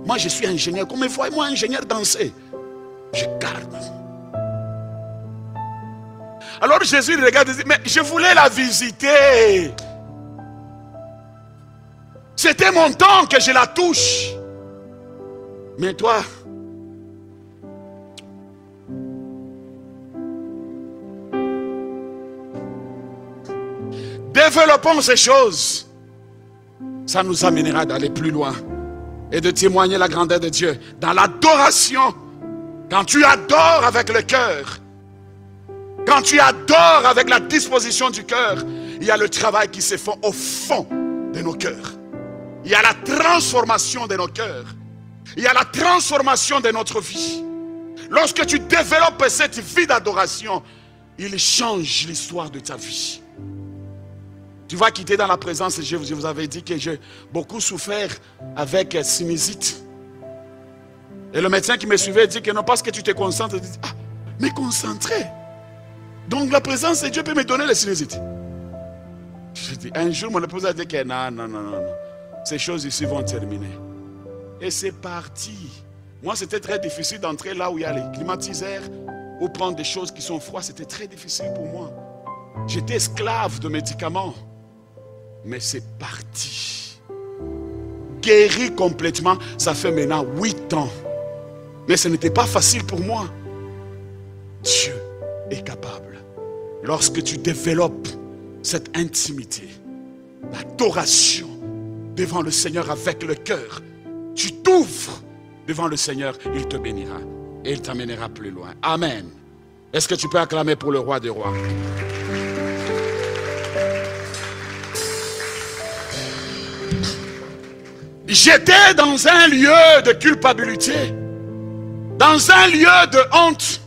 Moi, je suis ingénieur. Comme voyez-moi ingénieur danser. Je garde. Alors Jésus regarde et dit, mais je voulais la visiter. C'était mon temps que je la touche. Mais toi, développons ces choses. Ça nous amènera d'aller plus loin et de témoigner la grandeur de Dieu dans l'adoration. Quand tu adores avec le cœur, quand tu adores avec la disposition du cœur, il y a le travail qui se fait au fond de nos cœurs. Il y a la transformation de nos cœurs. Il y a la transformation de notre vie. Lorsque tu développes cette vie d'adoration, il change l'histoire de ta vie. Tu vas quitter dans la présence, je vous avais dit que j'ai beaucoup souffert avec sinusite. Et le médecin qui me suivait dit que non, parce que tu te concentres, dit, ah, mais concentré. Donc la présence de Dieu peut me donner la sinusite. Je dis, un jour mon épouse a dit que non. Ces choses ici vont terminer. Et c'est parti. Moi, c'était très difficile d'entrer là où il y a les climatiseurs ou prendre des choses qui sont froides. C'était très difficile pour moi. J'étais esclave de médicaments. Mais c'est parti. Guéri complètement, ça fait maintenant 8 ans. Mais ce n'était pas facile pour moi. Dieu est capable. Lorsque tu développes cette intimité, l'adoration devant le Seigneur avec le cœur, tu t'ouvres devant le Seigneur, il te bénira et il t'amènera plus loin. Amen. Est-ce que tu peux acclamer pour le roi des rois? J'étais dans un lieu de culpabilité, dans un lieu de honte.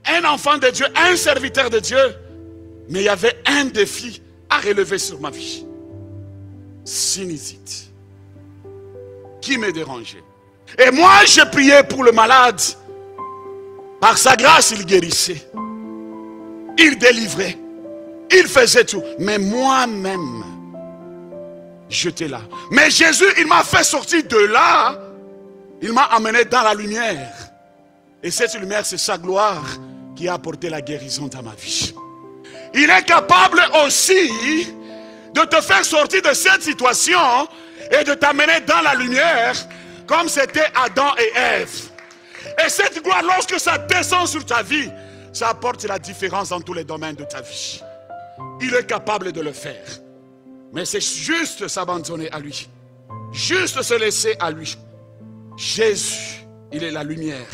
Un enfant de Dieu, un serviteur de Dieu. Mais il y avait un défi à relever sur ma vie. Sinusite. Qui me dérangeait. Et moi, je priais pour le malade. Par sa grâce, il guérissait. Il délivrait. Il faisait tout. Mais moi-même, j'étais là. Mais Jésus, il m'a fait sortir de là. Il m'a amené dans la lumière. Et cette lumière, c'est sa gloire qui a apporté la guérison dans ma vie. Il est capable aussi de te faire sortir de cette situation et de t'amener dans la lumière comme c'était Adam et Ève. Et cette gloire, lorsque ça descend sur ta vie, ça apporte la différence dans tous les domaines de ta vie. Il est capable de le faire. Mais c'est juste s'abandonner à lui. Juste se laisser à lui. Jésus, il est la lumière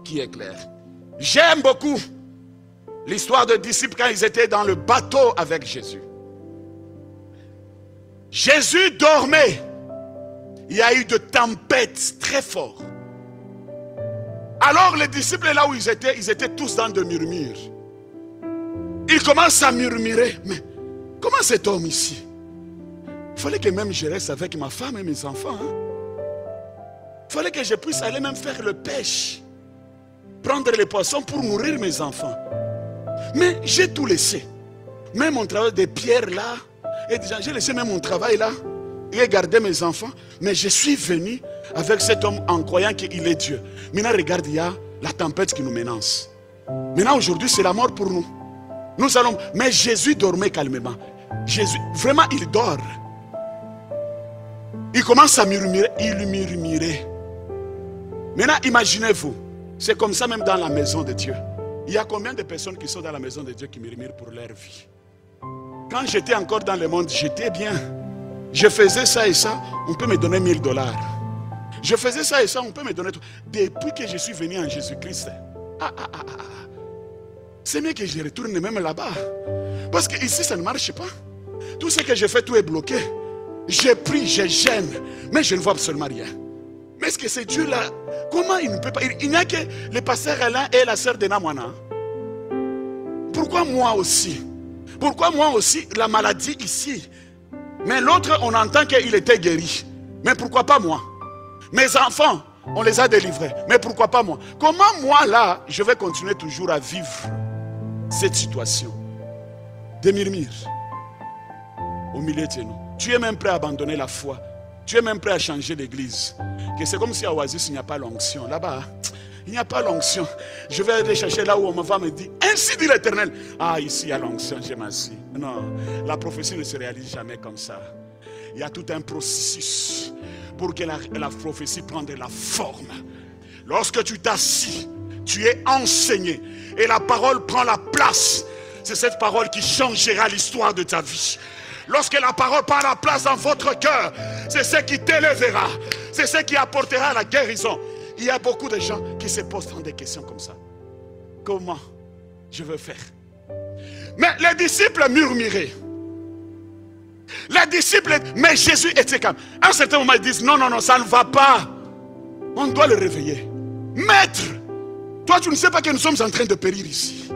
qui éclaire. J'aime beaucoup l'histoire des disciples quand ils étaient dans le bateau avec Jésus. Jésus dormait. Il y a eu de tempêtes très fortes. Alors les disciples là où ils étaient tous dans de murmures. Ils commencent à murmurer. Mais comment cet homme ici? Il fallait que même je reste avec ma femme et mes enfants. Il fallait que je puisse aller même faire le pêche. Prendre les poissons pour nourrir mes enfants. Mais j'ai tout laissé. Même mon travail des pierres là. Et déjà j'ai laissé même mon travail là. Et gardé mes enfants. Mais je suis venu avec cet homme en croyant qu'il est Dieu. Maintenant regarde, il y a la tempête qui nous menace. Maintenant aujourd'hui c'est la mort pour nous. Nous allons. Mais Jésus dormait calmement. Jésus, vraiment il dort. Il commence à murmurer. Il murmurait. Maintenant imaginez-vous. C'est comme ça même dans la maison de Dieu. Il y a combien de personnes qui sont dans la maison de Dieu qui murmurent pour leur vie? Quand j'étais encore dans le monde, j'étais bien. Je faisais ça et ça, on peut me donner $1000. Je faisais ça et ça, on peut me donner tout. Depuis que je suis venu en Jésus-Christ, c'est mieux que je retourne même là-bas. Parce qu'ici, ça ne marche pas. Tout ce que je fais, tout est bloqué. Je prie, je gêne, mais je ne vois absolument rien. Mais est-ce que c'est Dieu là? Comment il ne peut pas? Il n'y a que le pasteur Alain et la sœur de Namwana. Pourquoi moi aussi? Pourquoi moi aussi la maladie ici? Mais l'autre, on entend qu'il était guéri. Mais pourquoi pas moi? Mes enfants, on les a délivrés. Mais pourquoi pas moi? Comment moi là, je vais continuer toujours à vivre cette situation? Des murmures au milieu de nous. Tu es même prêt à abandonner la foi. Tu es même prêt à changer l'église. Que c'est comme si à Oasis, il n'y a pas l'onction. Là-bas, il n'y a pas l'onction. Je vais aller chercher là où on va me dire, ainsi dit l'Éternel. Ah, ici, il y a l'onction, j'ai m'assis. Non, la prophétie ne se réalise jamais comme ça. Il y a tout un processus pour que la prophétie prenne de la forme. Lorsque tu t'assis, tu es enseigné. Et la parole prend la place. C'est cette parole qui changera l'histoire de ta vie. Lorsque la parole prend la place dans votre cœur, c'est ce qui t'élèvera. C'est ce qui apportera la guérison. Il y a beaucoup de gens qui se posent des questions comme ça. Comment je veux faire? Mais les disciples murmuraient. Les disciples, mais Jésus était calme. À un certain moment, ils disent, non, non, non, ça ne va pas. On doit le réveiller. Maître, toi tu ne sais pas que nous sommes en train de périr ici.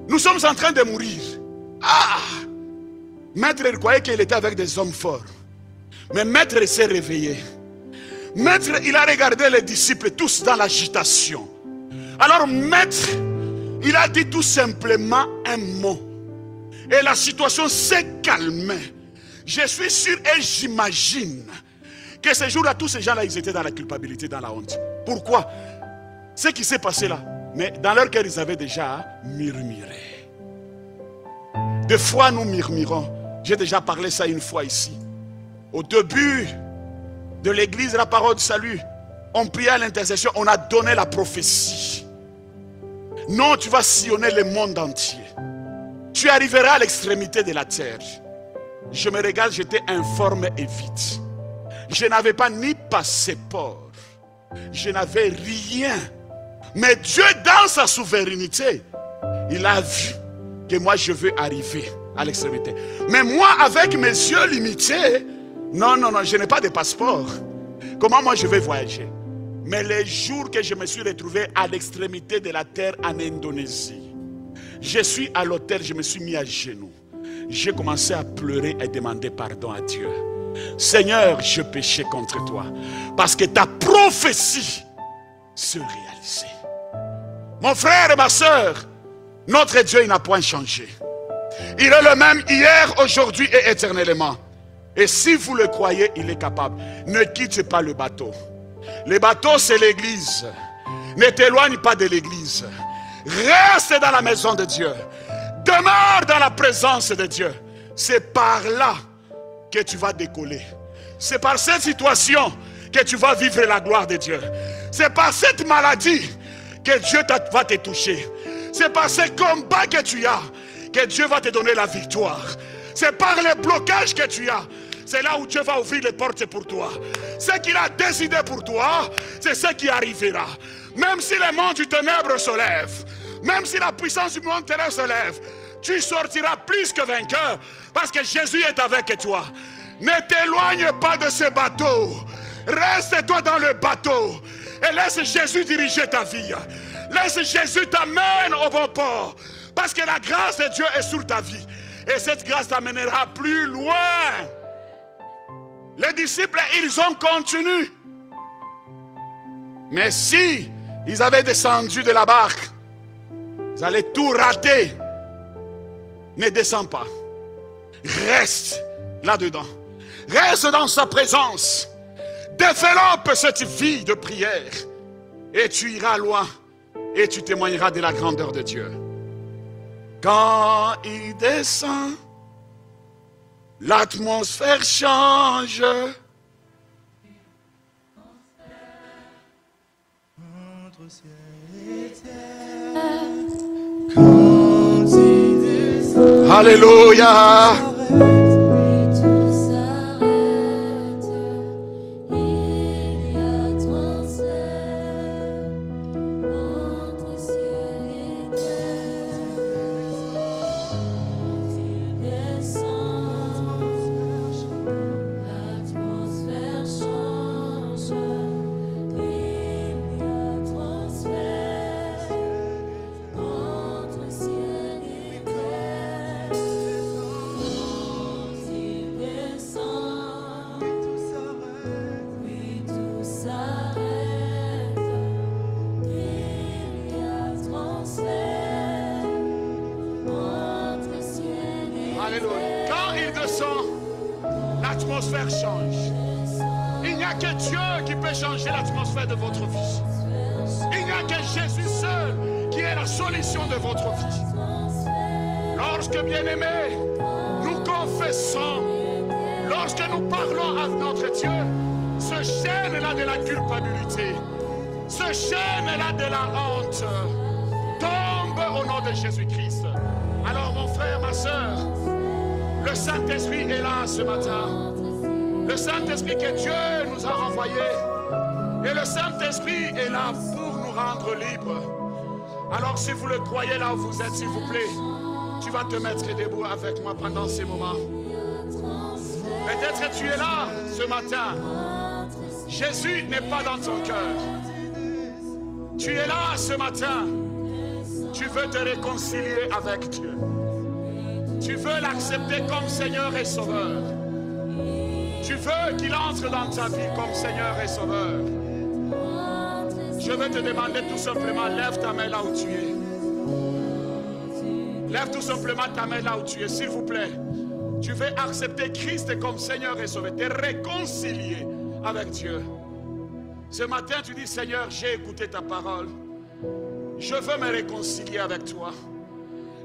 Nous sommes en train de mourir. Ah! Maître, il croyait qu'il était avec des hommes forts. Mais Maître s'est réveillé. Maître, il a regardé les disciples tous dans l'agitation. Alors Maître, il a dit tout simplement un mot. Et la situation s'est calmée. Je suis sûr et j'imagine que ces jours-là, tous ces gens-là, ils étaient dans la culpabilité, dans la honte. Pourquoi? Ce qui s'est passé là, mais dans leur cœur, ils avaient déjà murmuré. Des fois, nous murmurons. J'ai déjà parlé ça une fois ici. Au début de l'église, la parole de salut, on priait à l'intercession, on a donné la prophétie. Non, tu vas sillonner le monde entier. Tu arriveras à l'extrémité de la terre. Je me regarde, j'étais informe et vite. Je n'avais pas ni passeport. Je n'avais rien. Mais Dieu, dans sa souveraineté, il a vu que moi, je veux arriver à l'extrémité. Mais moi, avec mes yeux limités, non, je n'ai pas de passeport. Comment moi, je vais voyager? Mais les jours que je me suis retrouvé à l'extrémité de la terre en Indonésie, je suis à l'hôtel, je me suis mis à genoux. J'ai commencé à pleurer et demander pardon à Dieu. Seigneur, je péchais contre toi. Parce que ta prophétie se réalisait. Mon frère et ma soeur, notre Dieu, il n'a point changé. Il est le même hier, aujourd'hui et éternellement. Et si vous le croyez, il est capable. Ne quitte pas le bateau. Le bateau, c'est l'église. Ne t'éloigne pas de l'église. Reste dans la maison de Dieu. Demeure dans la présence de Dieu. C'est par là que tu vas décoller. C'est par cette situation que tu vas vivre la gloire de Dieu. C'est par cette maladie que Dieu va te toucher. C'est par ce combat que tu as que Dieu va te donner la victoire. C'est par les blocages que tu as. C'est là où Dieu va ouvrir les portes pour toi. Ce qu'il a décidé pour toi, c'est ce qui arrivera. Même si les monts du ténèbre se lèvent, même si la puissance du monde ténèbre se lève, tu sortiras plus que vainqueur parce que Jésus est avec toi. Ne t'éloigne pas de ce bateau. Reste-toi dans le bateau et laisse Jésus diriger ta vie. Laisse Jésus t'amener au bon port parce que la grâce de Dieu est sur ta vie et cette grâce t'amènera plus loin. Les disciples, ils ont continué. Mais si ils avaient descendu de la barque, ils allaient tout rater. Ne descends pas. Reste là-dedans. Reste dans sa présence. Développe cette vie de prière. Et tu iras loin. Et tu témoigneras de la grandeur de Dieu. Quand il descend, l'atmosphère change. Alléluia. Quand il descend, l'atmosphère change. Il n'y a que Dieu qui peut changer l'atmosphère de votre vie. Il n'y a que Jésus seul qui est la solution de votre vie. Lorsque, bien-aimés, nous confessons, lorsque nous parlons à notre Dieu, ce chaîne-là de la culpabilité, ce chaîne-là de la honte, tombe au nom de Jésus-Christ. Alors mon frère, ma soeur, le Saint-Esprit est là ce matin. Le Saint-Esprit que Dieu nous a renvoyé. Et le Saint-Esprit est là pour nous rendre libres. Alors si vous le croyez là où vous êtes, s'il vous plaît, tu vas te mettre debout avec moi pendant ces moments. Peut-être que tu es là ce matin. Jésus n'est pas dans ton cœur. Tu es là ce matin. Tu veux te réconcilier avec Dieu. Tu veux l'accepter comme Seigneur et Sauveur. Tu veux qu'il entre dans ta vie comme Seigneur et Sauveur. Je veux te demander tout simplement, lève ta main là où tu es. Lève tout simplement ta main là où tu es, s'il vous plaît. Tu veux accepter Christ comme Seigneur et Sauveur, te réconcilier avec Dieu. Ce matin, tu dis, Seigneur, j'ai écouté ta parole. Je veux me réconcilier avec toi.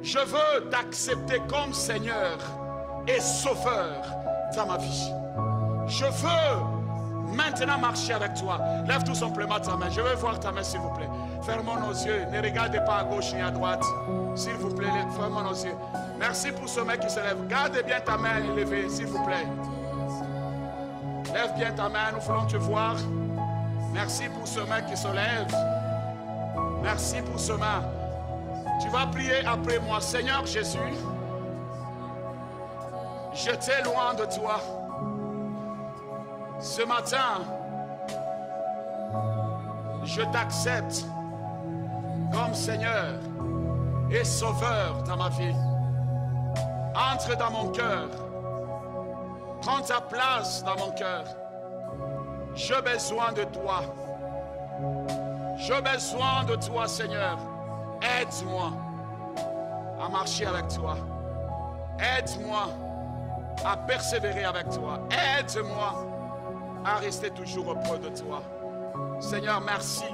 Je veux t'accepter comme Seigneur et Sauveur dans ma vie. Je veux maintenant marcher avec toi. Lève tout simplement ta main. Je veux voir ta main, s'il vous plaît. Fermons nos yeux. Ne regardez pas à gauche ni à droite. S'il vous plaît, fermons nos yeux. Merci pour ce mec qui se lève. Garde bien ta main élevée, s'il vous plaît. Lève bien ta main, nous voulons te voir. Merci pour ce mec qui se lève. Merci pour ce main. Tu vas prier après moi. Seigneur Jésus, j'étais loin de toi. Ce matin, je t'accepte comme Seigneur et Sauveur dans ma vie. Entre dans mon cœur. Prends ta place dans mon cœur. J'ai besoin de toi. J'ai besoin de toi, Seigneur. Aide-moi à marcher avec toi. Aide-moi à persévérer avec toi. Aide-moi à rester toujours auprès de toi. Seigneur, merci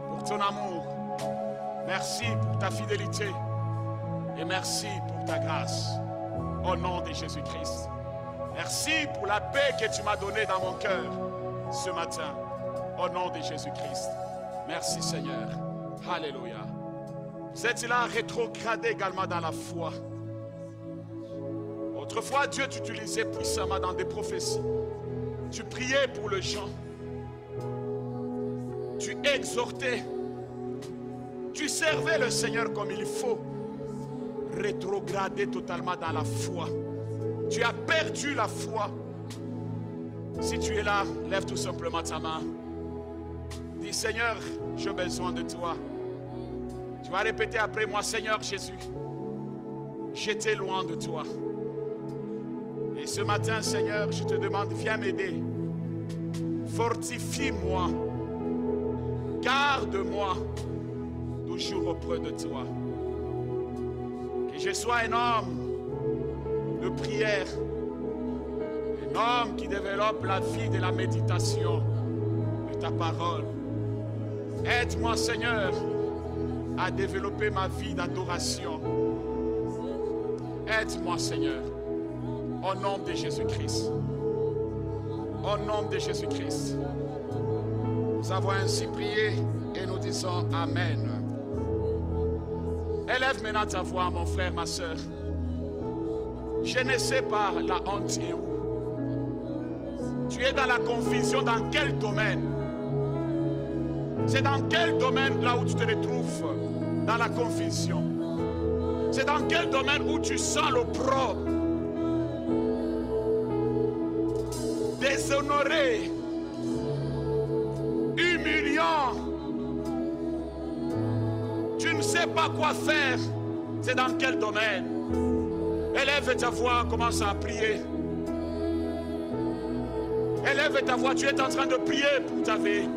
pour ton amour. Merci pour ta fidélité. Et merci pour ta grâce. Au nom de Jésus-Christ. Merci pour la paix que tu m'as donnée dans mon cœur ce matin. Au nom de Jésus-Christ. Merci Seigneur. Alléluia. Vous êtes là rétrogradé également dans la foi. Autrefois, Dieu t'utilisait puissamment dans des prophéties. Tu priais pour les gens. Tu exhortais. Tu servais le Seigneur comme il faut. Rétrogradé totalement dans la foi. Tu as perdu la foi. Si tu es là, lève tout simplement ta main. Dis Seigneur, j'ai besoin de toi. Tu vas répéter après moi, Seigneur Jésus, j'étais loin de toi. Et ce matin, Seigneur, je te demande, viens m'aider. Fortifie-moi. Garde-moi toujours auprès de toi. Que je sois un homme de prière. Un homme qui développe la vie de la méditation de ta parole. Aide-moi, Seigneur, à développer ma vie d'adoration. Aide-moi, Seigneur, au nom de Jésus-Christ. Au nom de Jésus-Christ. Nous avons ainsi prié et nous disons Amen. Élève maintenant ta voix, mon frère, ma soeur. Je ne sais pas la honte est où. Tu es dans la confusion dans quel domaine? C'est dans quel domaine là où tu te retrouves dans la confusion? C'est dans quel domaine où tu sens l'opprobre, déshonoré, humiliant? Tu ne sais pas quoi faire. C'est dans quel domaine? Élève ta voix, commence à prier. Élève ta voix, tu es en train de prier pour ta vie.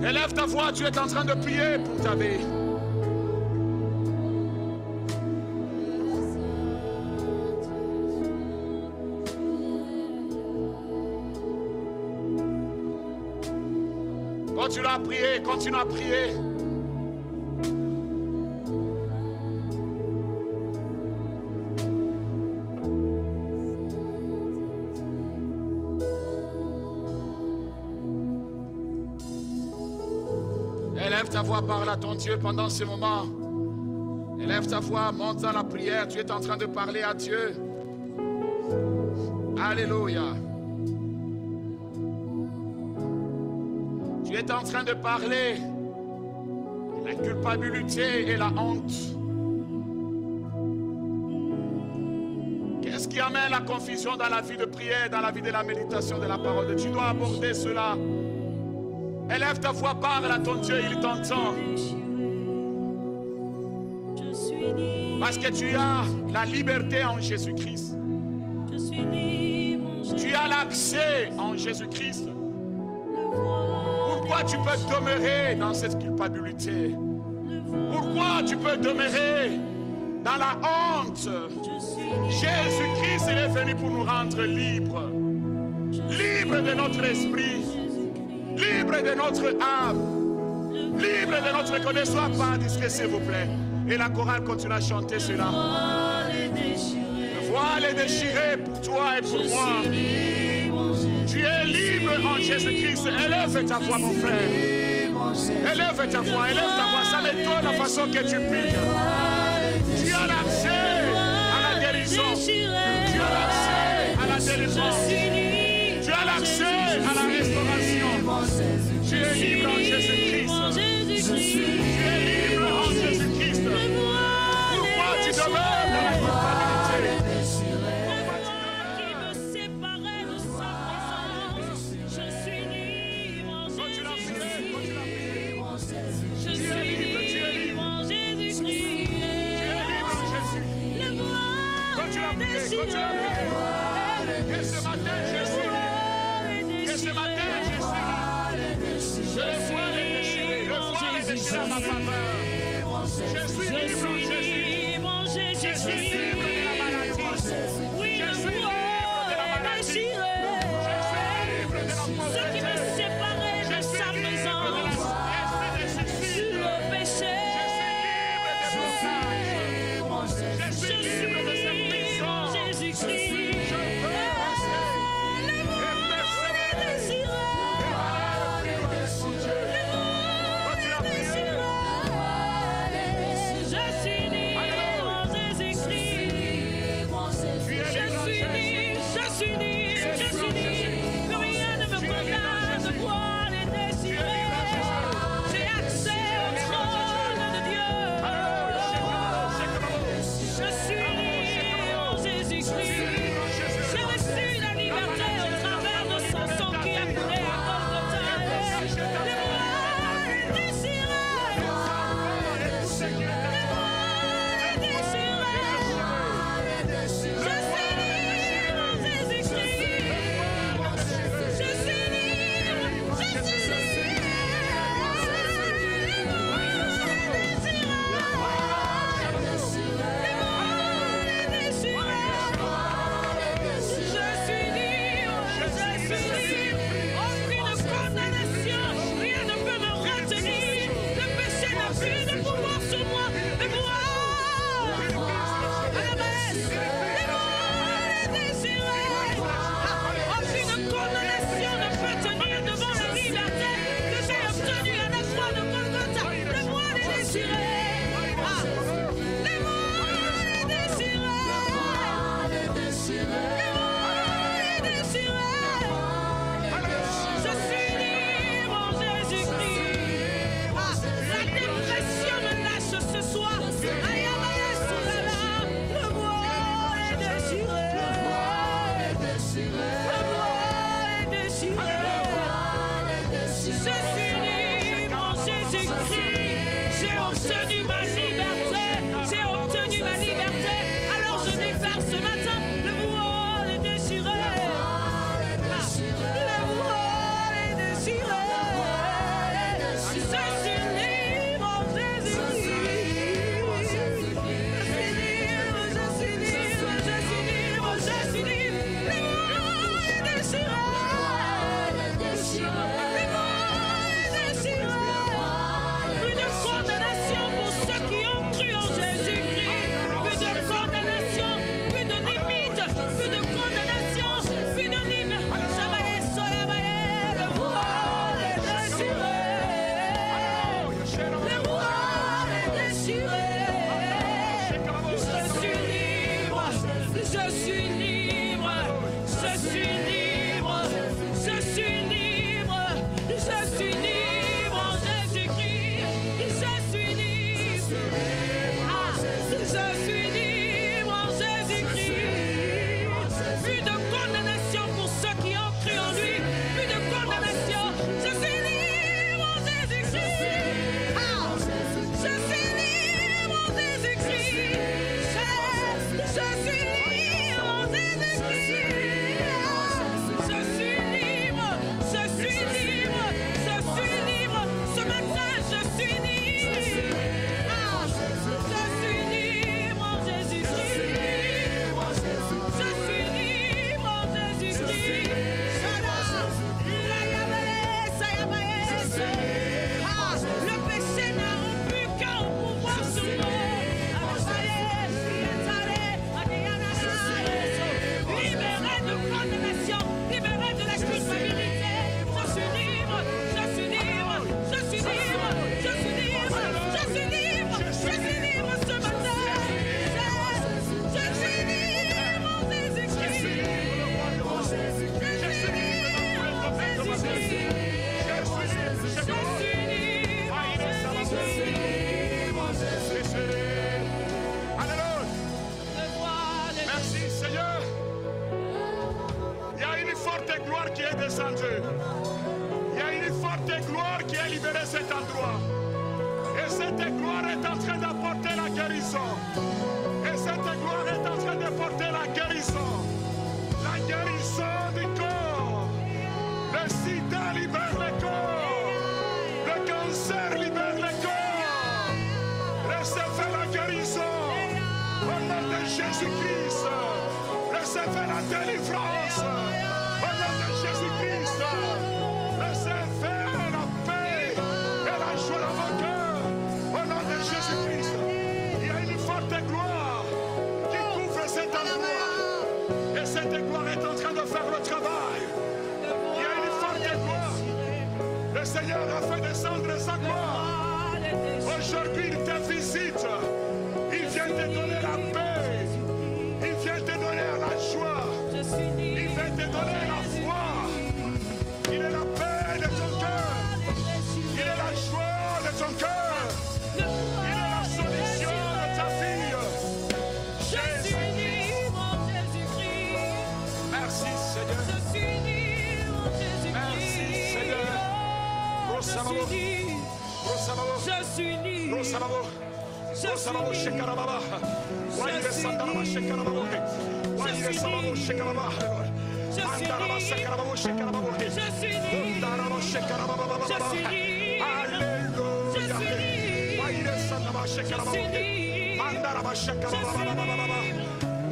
Élève ta voix, tu es en train de prier pour ta vie. Continue à prier, continue à prier. Élève ta voix, parle à ton Dieu pendant ce moment. Élève ta voix, monte dans la prière. Tu es en train de parler à Dieu. Alléluia. Tu es en train de parler de la culpabilité et la honte. Qu'est-ce qui amène la confusion dans la vie de prière, dans la vie de la méditation de la parole de Dieu? Tu dois aborder cela. Élève ta voix, parle à ton Dieu, il t'entend. Parce que tu as la liberté en Jésus-Christ. Tu as l'accès en Jésus-Christ. Pourquoi tu peux demeurer dans cette culpabilité? Pourquoi tu peux demeurer dans la honte? Jésus-Christ est venu pour nous rendre libres. libre de notre esprit, libre de notre âme, libre de notre corps. Ne sois pas discret, s'il vous plaît. Et la chorale continue à chanter cela. Le voile est déchiré pour toi et pour moi. Tu es libre en Jésus-Christ. Élève ta voix, mon frère. Élève ta voix, ça m'étonne la façon que tu pries. Tu as l'accès à la guérison. Tu as l'accès à la délivrance. Tu as l'accès à la restauration. Tu es libre en Jésus-Christ. Tu es libre en Jésus-Christ. Pourquoi tu demeures dans la culpabilité? Que ce matin je suis libre. Que ce matin je suis libre. Je le vois les déchirer. Le voile est déchiré à ma faveur. Je suis libre en Jésus. Je suis libre de la maladie. Je suis libre de la maladie. Je suis libre de la pauvreté. Ce qui me séparait de sa présence. Sur le péché. Je suis libre de cette prison. Jésus-Christ. gloire qui est descendue. Il y a une forte gloire qui a libéré cet endroit. Et cette gloire est en train d'apporter la guérison. Et cette gloire est en train d'apporter la guérison. La guérison du corps. Le sida libère le corps. Le cancer libère le corps. Recevez la guérison. Au nom de Jésus-Christ. Recevez la délivrance. Au nom de Jésus-Christ. Recevez la paix et la joie dans vos cœurs. Au nom de Jésus-Christ. Il y a une forte gloire qui couvre cet endroit. Et cette gloire est en train de faire le travail. Il y a une forte gloire. Le Seigneur a fait descendre sa gloire. Aujourd'hui, il te visite. Il vient te donner la paix. Il vient te donner la joie. Il vient te donner la foi. Il est la paix de ton cœur. Il est la joie de ton cœur. Il est la solution de ta vie. Jésus. Merci Seigneur. Merci Seigneur.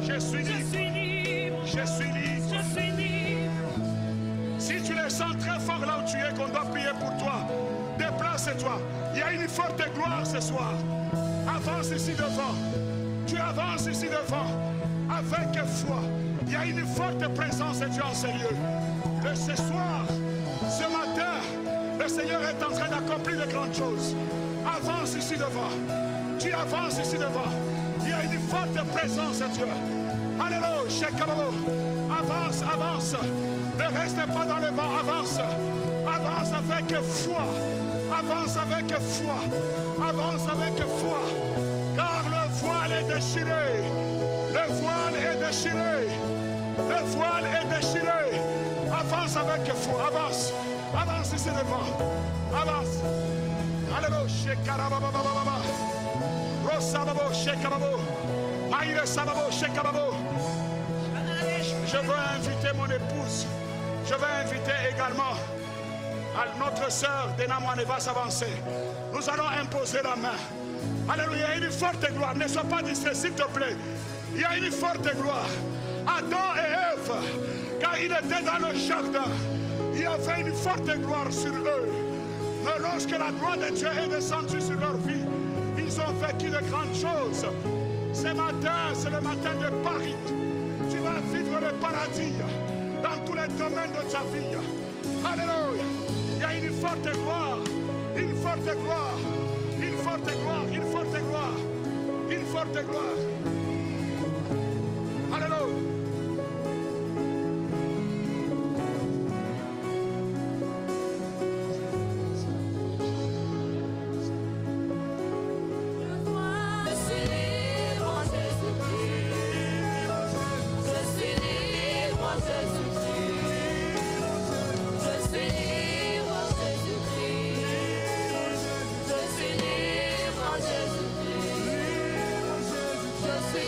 Je suis libre. Je suis libre. Si tu les sens très fort là où tu es, qu'on doit prier pour toi, déplace-toi. Il y a une forte gloire ce soir. Avance ici devant. Tu avances ici devant avec foi. Il y a une forte présence de Dieu en ce lieu. Ce soir, ce matin, le Seigneur est en train d'accomplir de grandes choses. Avance ici devant. Tu avances ici devant. Il y a une forte présence de Dieu. Alléluia, Shekababo. Avance, avance. Ne reste pas dans le vent, avance. Avance avec foi. Avance avec foi. Avance avec foi. Car le voile est déchiré. Le voile est déchiré. Le voile est déchiré. Avance avec foi. Avance. Avance ici devant. Avance. Alléluia, Shekarababa. Rosababo, Shekababo. Aïre Sababo, Shekababo. Je veux inviter mon épouse. Je veux inviter également à notre sœur Dena Moine va s'avancer. Nous allons imposer la main. Alléluia, il y a une forte gloire. Ne sois pas distrait, s'il te plaît. Il y a une forte gloire. Adam et Ève, quand ils étaient dans le jardin, il y avait une forte gloire sur eux. Mais lorsque la gloire de Dieu est descendue sur leur vie, ils ont vécu de grandes choses. Ce matin, c'est le matin de Paris. Tu vas vivre le paradis dans tous les domaines de ta vie. Alléluia. Il y a une forte gloire. Une forte gloire. Une forte gloire. Une forte gloire. Une forte gloire. Alléluia. Je suis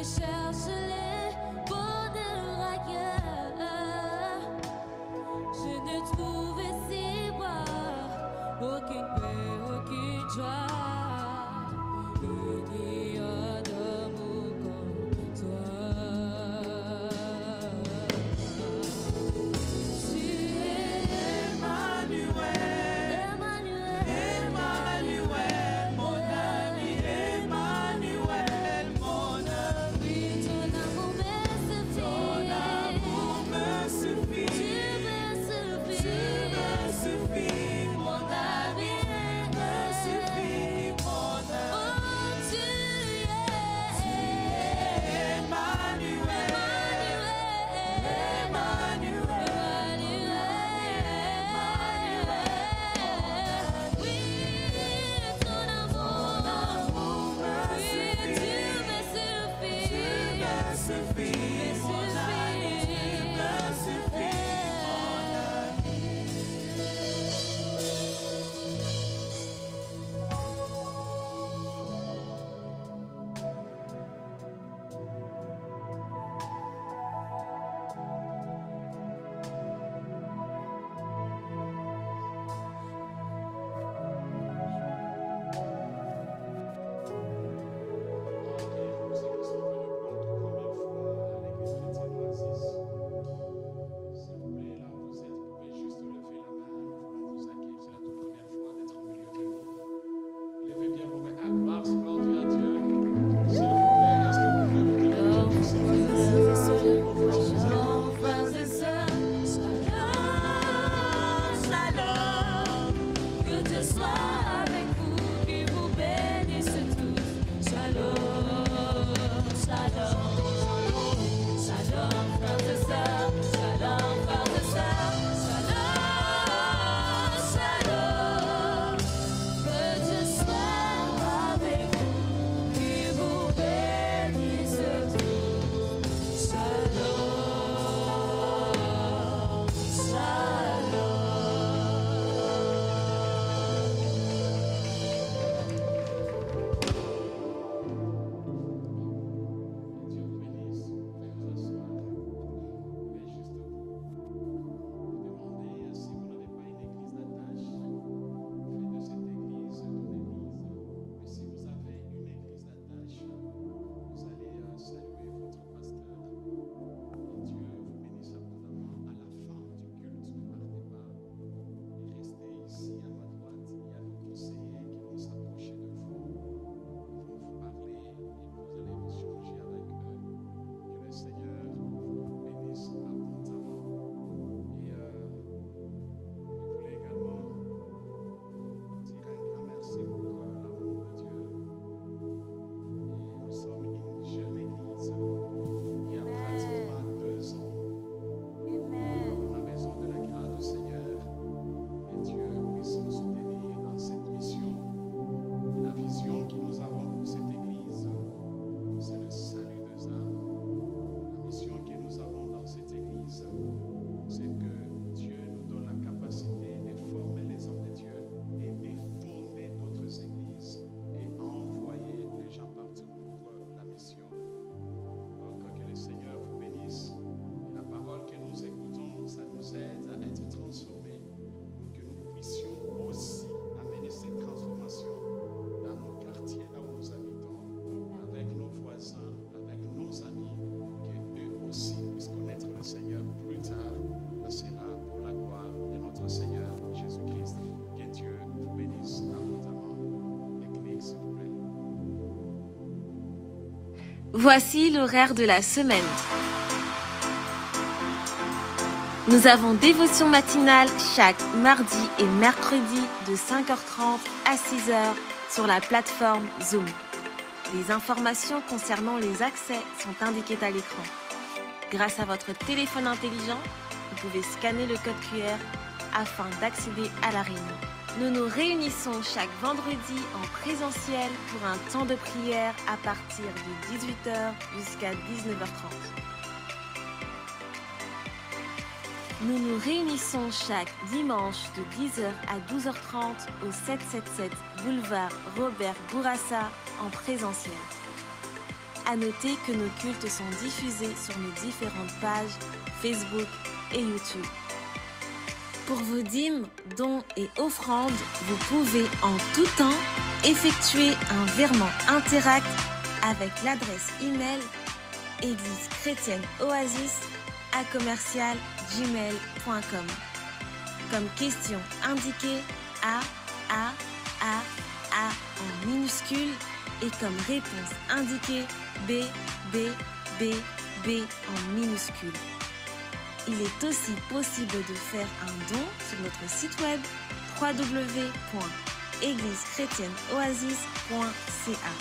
je cherche les bonheurs ailleurs. Je ne trouve ici-bas aucune paix, aucune joie. Il n'y a d'amour comme toi. Tu es Emmanuel, Emmanuel, mon ami, Emmanuel, mon ami. ton amour me Ton amour me suffit, suffit. Tu me suffit, mon ami, me suffit, mon ami. Oh, tu es Emmanuel, Oui, ton amour me suffit. Tu me suffit, mon ami, me suffit, mon ami. Shalom, frères et sœurs. Shalom, que Dieu soit avec vous, qu'il vous bénisse tous. Shalom, shalom, shalom, frères et sœurs. Shalom, frères et sœurs. Shalom, shalom, que Dieu soit avec vous, qu'il vous bénisse tous. Shalom, shalom. Dieu vous bénisse. Veuillez vous asseoir. Je vais juste vous demander si vous n'avez pas une église d'attache, faites de cette église ton église. Mais si vous avez une église d'attache, vous allez saluer votre pasteur. Et Dieu vous bénisse abondamment à la fin du culte. Ne partez pas et restez ici à ma droite. Il y a nos conseillers qui vont s'approcher de vous. Ils vont vous parler et vous allez échanger avec eux. Que le Seigneur vous bénisse abondamment. Et je voulais également dire un grand merci pour l'amour de Dieu. Et nous sommes une jeune église qui a pratiquement 2 ans. On a besoin de la grâce du Seigneur. Et Dieu puisse nous soutenir dans cette mission. La vision que nous avons pour cette église, c'est le salut des âmes. La mission que nous avons dans cette église, c'est que Dieu nous donne la capacité de former les hommes de Dieu et de fonder d'autres églises et envoyer les gens partout pour la mission. Donc que le Seigneur vous bénisse. Et la parole que nous écoutons, ça nous aide à être transformés pour que nous puissions aussi amener cette transformation dans nos quartiers, là où nous habitons, avec nos voisins, avec nos amis, qu'eux aussi puissent connaître le Seigneur plus tard. Ça sera pour la gloire de notre Seigneur Jésus-Christ. Que Dieu vous bénisse abondamment. L'église, s'il vous plaît. Voici l'horaire de la semaine. Nous avons dévotion matinale chaque mardi et mercredi de 5h30 à 6h sur la plateforme Zoom. Les informations concernant les accès sont indiquées à l'écran. Grâce à votre téléphone intelligent, vous pouvez scanner le code QR afin d'accéder à la réunion. Nous nous réunissons chaque vendredi en présentiel pour un temps de prière à partir de 18h jusqu'à 19h30. Nous nous réunissons chaque dimanche de 10h à 12h30 au 777 boulevard Robert Bourassa en présentiel. À noter que nos cultes sont diffusés sur nos différentes pages Facebook et YouTube. Pour vos dîmes, dons et offrandes, vous pouvez en tout temps effectuer un virement Interact avec l'adresse email église chrétienne oasis@gmail.com. Comme question indiquée A en minuscule et comme réponse indiquée B en minuscule. Il est aussi possible de faire un don sur notre site web www.égliseschrétienneoasis.ca.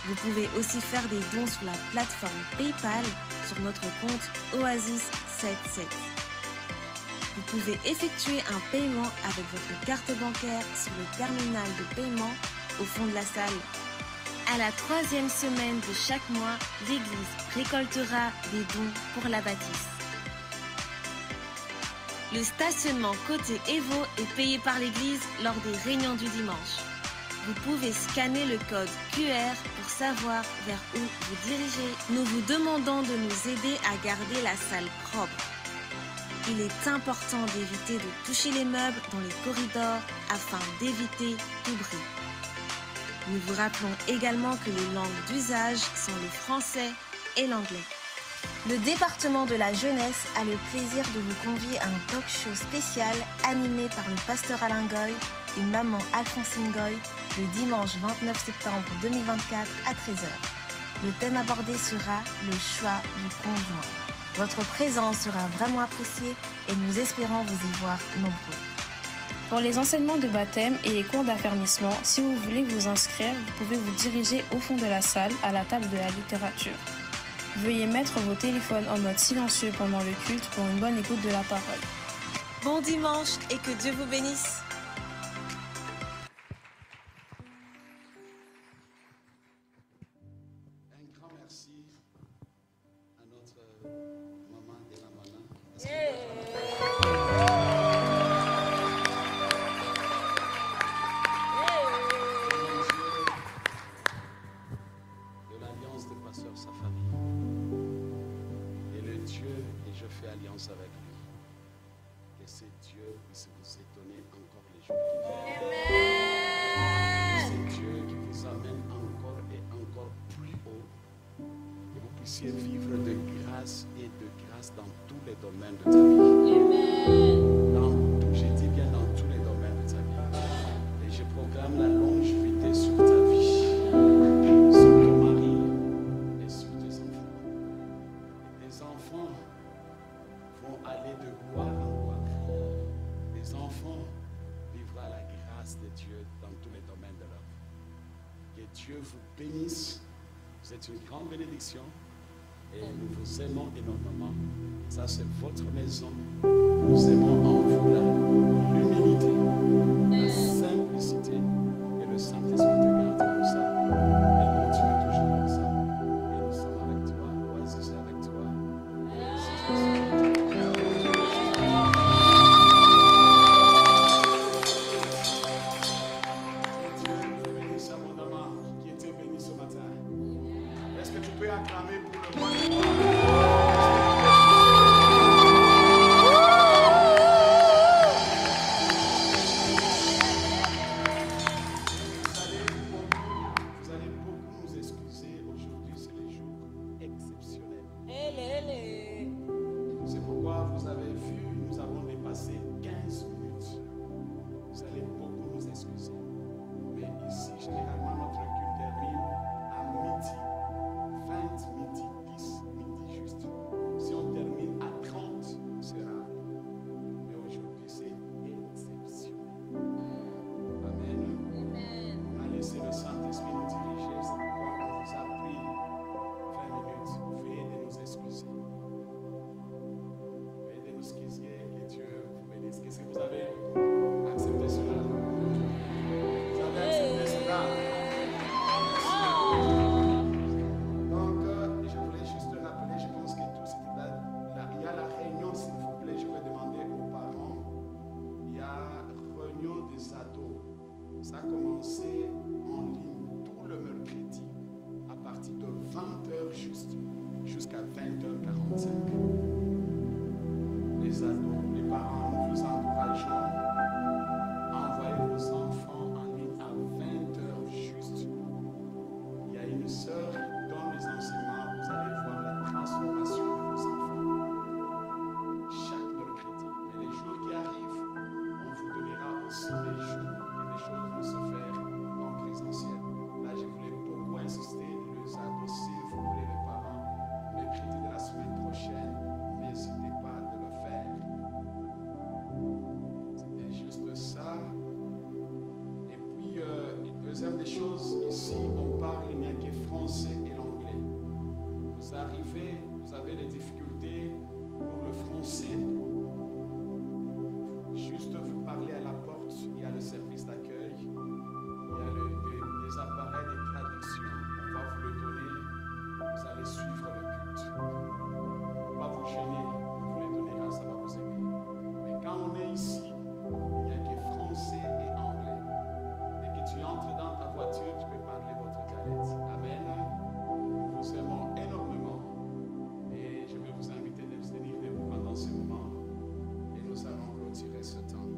Vous pouvez aussi faire des dons sur la plateforme PayPal sur notre compte Oasis77. Vous pouvez effectuer un paiement avec votre carte bancaire sur le terminal de paiement au fond de la salle. À la 3e semaine de chaque mois, l'Église récoltera des dons pour la bâtisse. Le stationnement côté Evo est payé par l'Église lors des réunions du dimanche. Vous pouvez scanner le code QR pour savoir vers où vous dirigez. Nous vous demandons de nous aider à garder la salle propre. Il est important d'éviter de toucher les meubles dans les corridors afin d'éviter tout bruit. Nous vous rappelons également que les langues d'usage sont le français et l'anglais. Le département de la jeunesse a le plaisir de vous convier à un talk show spécial animé par le pasteur Alain Goy et maman Alphonsine Goy le dimanche 29 septembre 2024 à 13h. Le thème abordé sera le choix du conjoint. Votre présence sera vraiment appréciée et nous espérons vous y voir nombreux. Pour les enseignements de baptême et les cours d'affermissement, si vous voulez vous inscrire, vous pouvez vous diriger au fond de la salle à la table de la littérature. Veuillez mettre vos téléphones en mode silencieux pendant le culte pour une bonne écoute de la parole. Bon dimanche et que Dieu vous bénisse. Un grand merci à notre maman de la Mana. De l'alliance de pasteur sa famille. Et le Dieu, et je fais alliance avec lui. Que ce Dieu puisse vous étonner encore les jours qui viennent. C'est Dieu qui vous amène encore et encore plus haut. Que vous puissiez vivre de grâce et de grâce dans tous les domaines de ta vie. Dans tout, je dis bien dans tous les domaines de ta vie. Et je proclame la longévité sur ta vie, sur ton mari et sur tes enfants. Et tes enfants vont aller de gloire en gloire. Les enfants vivront la grâce de Dieu dans tous les domaines de leur vie. Que Dieu vous bénisse. Vous êtes une grande bénédiction et nous vous aimons énormément. Ça, c'est votre maison. Nous aimons en vous l'humilité, la simplicité et le Saint-Esprit te garde comme ça. Et continue toujours comme ça. Et nous sommes avec toi. Oasis est avec toi. Dieu bénisse abondamment qui était béni ce matin. Est-ce que tu peux acclamer pour le bon? les ados, les parents, nous vous encourageons à envoyer vos enfants en ligne à 20h juste. Il y a une sœur qui donne les enseignements, vous allez voir la transformation de vos enfants. Chaque mercredi. Mais les jours qui arrivent, on vous donnera aussi des jours et des choses vont se faire en présentiel. Là, je voulais beaucoup insister, les ados, s'il vous plaît, les parents, mercredi de la semaine prochaine, n'hésitez pas de le faire. C'était juste ça. Et puis, une deuxième des choses, ici, on parle il n'y a que français et l'anglais. Vous arrivez, vous avez des difficultés pour le français. Juste vous parlez à la porte, il y a le service d'accueil, il y a des appareils de traduction. On va vous le donner, vous allez suivre le culte. Il ne faut pas vous gêner, on vous le donnera, ça va vous aider. Mais quand on est ici, il n'y a que français et anglais. Dès que tu entres dans ta voiture, tu peux parler votre dialecte. Amen. Nous vous aimons énormément et je vais vous inviter à venir de vous pendant ce moment et nous allons clôturer ce temps.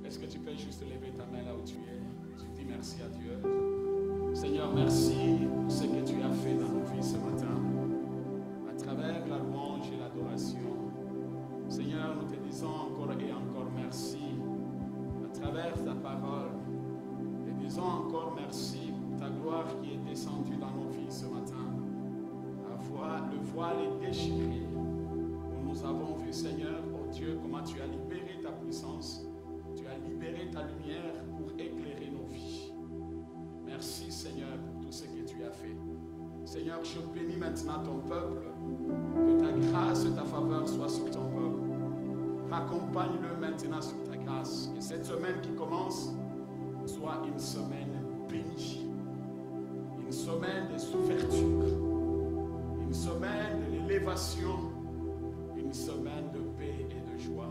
Est-ce que tu peux juste lever ta main là où tu es? Tu dis merci à Dieu. Seigneur, merci pour ce que tu as fait dans nos vies ce matin. À travers la louange et l'adoration. Seigneur, nous te disons encore et encore merci. À travers ta parole, nous te disons encore merci pour ta gloire qui est descendue dans nos vies ce matin. Le voile est déchiré. Où nous avons vu, Seigneur, oh Dieu, comment tu as libéré ta puissance. Tu as libéré ta lumière pour éclairer nos vies. Merci, Seigneur, pour tout ce que tu as fait. Seigneur, je bénis maintenant ton peuple. Que ta grâce et ta faveur soient sur ton peuple. Accompagne-le maintenant sur ta grâce. Que cette semaine qui commence soit une semaine bénie. Une semaine de ouverture. Une semaine de l'élévation. Une semaine de paix et de joie.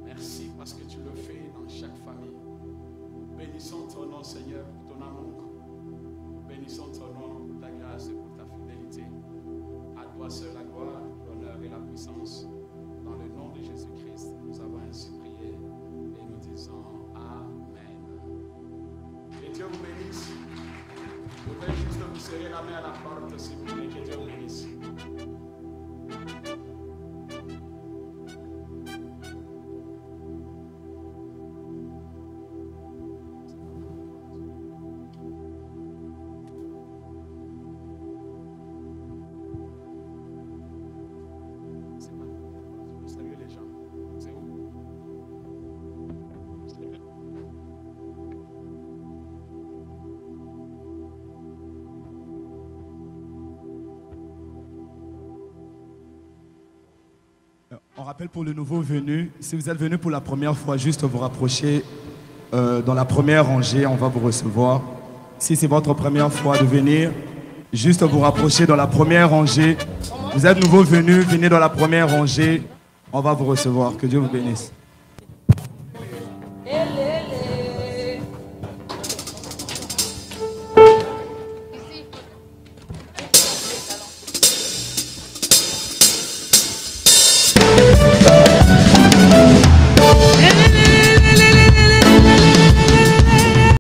Merci parce que tu le fais dans chaque famille. Bénissons ton nom, Seigneur, pour ton amour. Bénissons ton nom pour ta grâce et pour ta fidélité. À toi seul la gloire, l'honneur et la puissance. Dans le nom de Jésus-Christ, nous avons ainsi prié et nous disons Amen. Que Dieu vous bénisse. Vous pouvez juste vous serrer la main à la porte si vous voulez. Que Dieu vous bénisse. On rappelle pour le nouveau venu, si vous êtes venu pour la première fois, juste vous rapprocher dans la première rangée, on va vous recevoir. Si c'est votre première fois de venir, juste vous rapprocher dans la première rangée. Vous êtes nouveau venu, venez dans la première rangée, on va vous recevoir. Que Dieu vous bénisse.